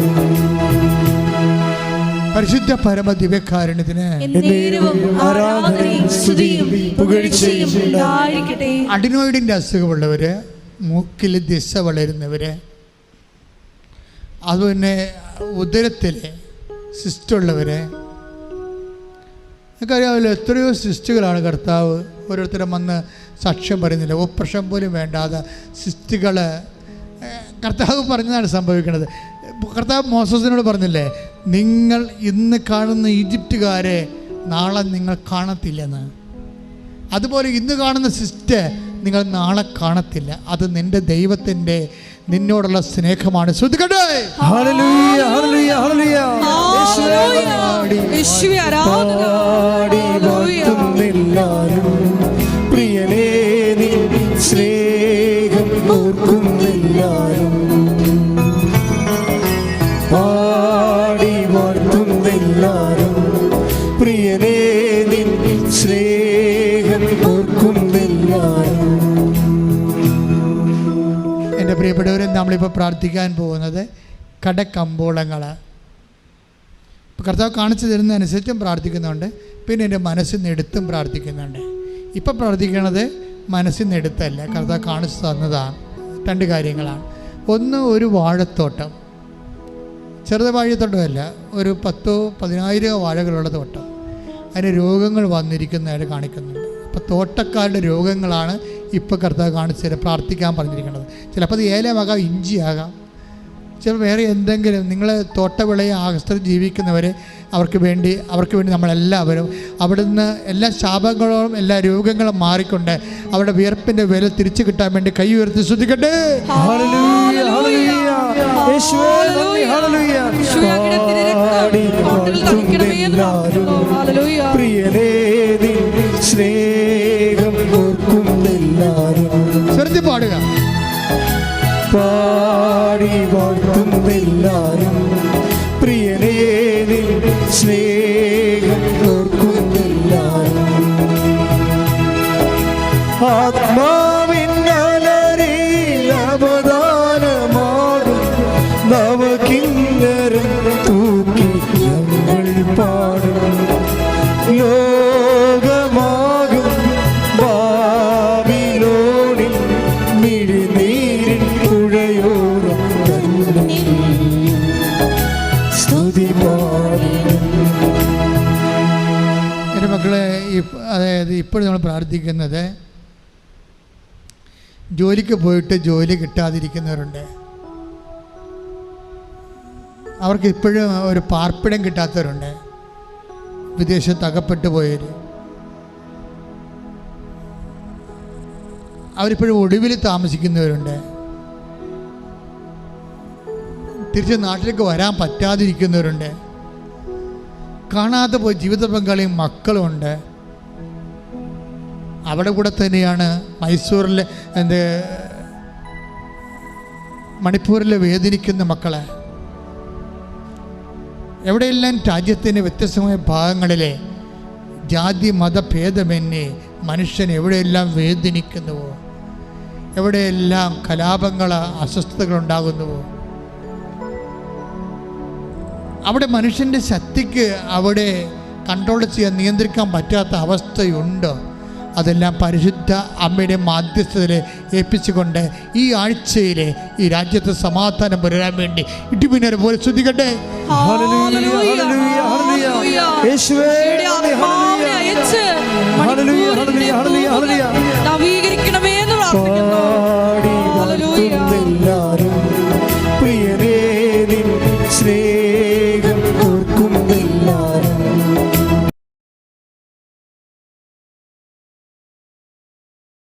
പരിശുദ്ധ പരമ ദിവ്യകാരുണ്യത്തിന് ആരാധനയും സ്തുതിയും പുകഴ്ചയും ഉണ്ടായിരിക്കട്ടെ. അഡിനോയിഡിൻ്റെ അസുഖമുള്ളവർ, മൂക്കിൽ ദിശ വളരുന്നവർ, അതുപോലെ ഉദരത്തിൽ സിസ്റ്റുള്ളവർ, നമുക്കറിയാമല്ലോ എത്രയോ സിസ്റ്റുകളാണ് കർത്താവ് ഓരോരുത്തരും വന്ന് സാക്ഷ്യം പറയുന്നില്ല. ഓപ്പറേഷൻ പോലും വേണ്ടാതെ സിസ്റ്റുകൾ കർത്താവ് പറഞ്ഞതാണ് സംഭവിക്കുന്നത്. കർത്താവ് മോസസിനോട് പറഞ്ഞില്ലേ, നിങ്ങൾ ഇന്ന് കാണുന്ന ഈജിപ്തുകാരെ നാളെ നിങ്ങൾ കാണത്തില്ലെന്ന്. അതുപോലെ ഇന്ന് കാണുന്ന സിസ്റ്റ് നിങ്ങൾ നാളെ കാണത്തില്ല. അത് നിൻ്റെ ദൈവത്തിൻ്റെ നിന്നോടുള്ള സ്നേഹമാണ്. ശ്രദ്ധിക്കട്ടെ. ഹല്ലേലൂയ ഹല്ലേലൂയ ഹല്ലേലൂയ. യേശുവേ ആരാധന. പ്രിയനേ നിൻ സ്നേഹം ഓർക്കുന്നെല്ലാരും പാടി വാഴ്ത്തുന്നെല്ലാരും. പ്രിയനേ നിൻ സ്നേഹം ഓർക്കുന്നെല്ലാരും. എൻ്റെ പ്രിയപ്പെട്ടവരെ, നമ്മളിപ്പോൾ പ്രാർത്ഥിക്കാൻ പോകുന്നത് കടക്കമ്പോളങ്ങൾ. ഇപ്പോൾ കർത്താവ് കാണിച്ചു തരുന്നതനുസരിച്ചും പ്രാർത്ഥിക്കുന്നുണ്ട്, പിന്നെ എൻ്റെ മനസ്സിൽ നിന്ന് എടുത്തും പ്രാർത്ഥിക്കുന്നുണ്ട്. ഇപ്പം പ്രാർത്ഥിക്കണത് മനസ്സിൽ നിന്ന് എടുത്തല്ല, കർത്താവ് കാണിച്ചു തന്നതാണ്. 2 കാര്യങ്ങളാണ്. ഒന്ന്, ഒരു വാഴത്തോട്ടം, ചെറുത് വാഴത്തോട്ടമല്ല, ഒരു 10,000-10,000 വാഴകളുള്ള തോട്ടം. അതിന് രോഗങ്ങൾ വന്നിരിക്കുന്നതായിട്ട് കാണിക്കുന്നുണ്ട്. അപ്പോൾ തോട്ടക്കാരുടെ രോഗങ്ങളാണ് ഇപ്പോൾ കർത്താവ് കാണിച്ചു തരാം, പ്രാർത്ഥിക്കാൻ പറഞ്ഞിരിക്കുന്നത്. ചിലപ്പോൾ അത് ഏലമാകാം, ഇഞ്ചിയാകാം, ചിലപ്പോൾ വേറെ എന്തെങ്കിലും. നിങ്ങൾ തോട്ടവിളയെ ആശ്രയിച്ച് ജീവിക്കുന്നവർ, അവർക്ക് വേണ്ടി നമ്മളെല്ലാവരും അവിടുന്ന് എല്ലാ ശാപങ്ങളും എല്ലാ രോഗങ്ങളും മാറിക്കൊണ്ട് അവരുടെ വിയർപ്പിൻ്റെ വില തിരിച്ചു കിട്ടാൻ വേണ്ടി കൈ ഉയർത്തി ശ്രദ്ധിക്കട്ടെ. ഹല്ലേലൂയ ഹല്ലേലൂയ. യേശുവേ നന്ദി. ഹല്ലേലൂയ. പ്രിയനേ നിൻ സ്നേഹം ഓർക്കുന്നെല്ലാരും. ശ്രദ്ധിച്ച് പാടുക. പാടി വാഴ്ത്തുന്നെല്ലാരും. പ്രിയനേ നിൻ സ്നേഹം ഓർക്കുന്നെല്ലാരും. ആത്മാവിൻ അലരിൽ അവദാനമാടും നവകിന്നരം തൂക്കി ഞങ്ങൾ പാടും. ലോകമാകും ബാബിലോണിൽ മിഴിനീരിൻ പുഴയോരം തന്നെ സ്തുതി പാടും. എൻ്റെ മക്കളെ, അതായത് ഇപ്പോഴും നമ്മൾ പ്രാർത്ഥിക്കുന്നത് ജോലിക്ക് പോയിട്ട് ജോലി കിട്ടാതിരിക്കുന്നവരുണ്ട്. അവർക്ക് ഇപ്പോഴും ഒരു പാർപ്പിടം കിട്ടാത്തവരുണ്ട്. വിദേശത്ത് അകപ്പെട്ടു പോയവർ, അവരിപ്പോഴും ഒടുവിൽ താമസിക്കുന്നവരുണ്ട്. തിരിച്ച് നാട്ടിലേക്ക് വരാൻ പറ്റാതിരിക്കുന്നവരുണ്ട്. കാണാതെ പോയി ജീവിത പങ്കാളിയും മക്കളുമുണ്ട്. അവിടെ കൂടെ തന്നെയാണ് മൈസൂരിലെ മണിപ്പൂരിലെ വേദനിക്കുന്ന മക്കളെ. എവിടെയെല്ലാം രാജ്യത്തിൻ്റെ വ്യത്യസ്തമായ ഭാഗങ്ങളിലെ ജാതി മതഭേദമന്യേ മനുഷ്യൻ എവിടെയെല്ലാം വേദനിക്കുന്നുവോ, എവിടെയെല്ലാം കലാപങ്ങൾ അസ്വസ്ഥതകളുണ്ടാകുന്നുവോ, അവിടെ മനുഷ്യൻ്റെ ശക്തിക്ക് അവിടെ കൺട്രോൾ ചെയ്യാൻ നിയന്ത്രിക്കാൻ പറ്റാത്ത അവസ്ഥയുണ്ടോ, അതെല്ലാം പരിശുദ്ധ അമ്മയുടെ മാധ്യസ്ഥതയിൽ ഏൽപ്പിച്ചുകൊണ്ട് ഈ ആഴ്ചയിൽ ഈ രാജ്യത്ത് സമാധാനം വരാൻ വേണ്ടി ഇടിമിന്നൽ പോലെ ശ്രദ്ധിക്കട്ടെ.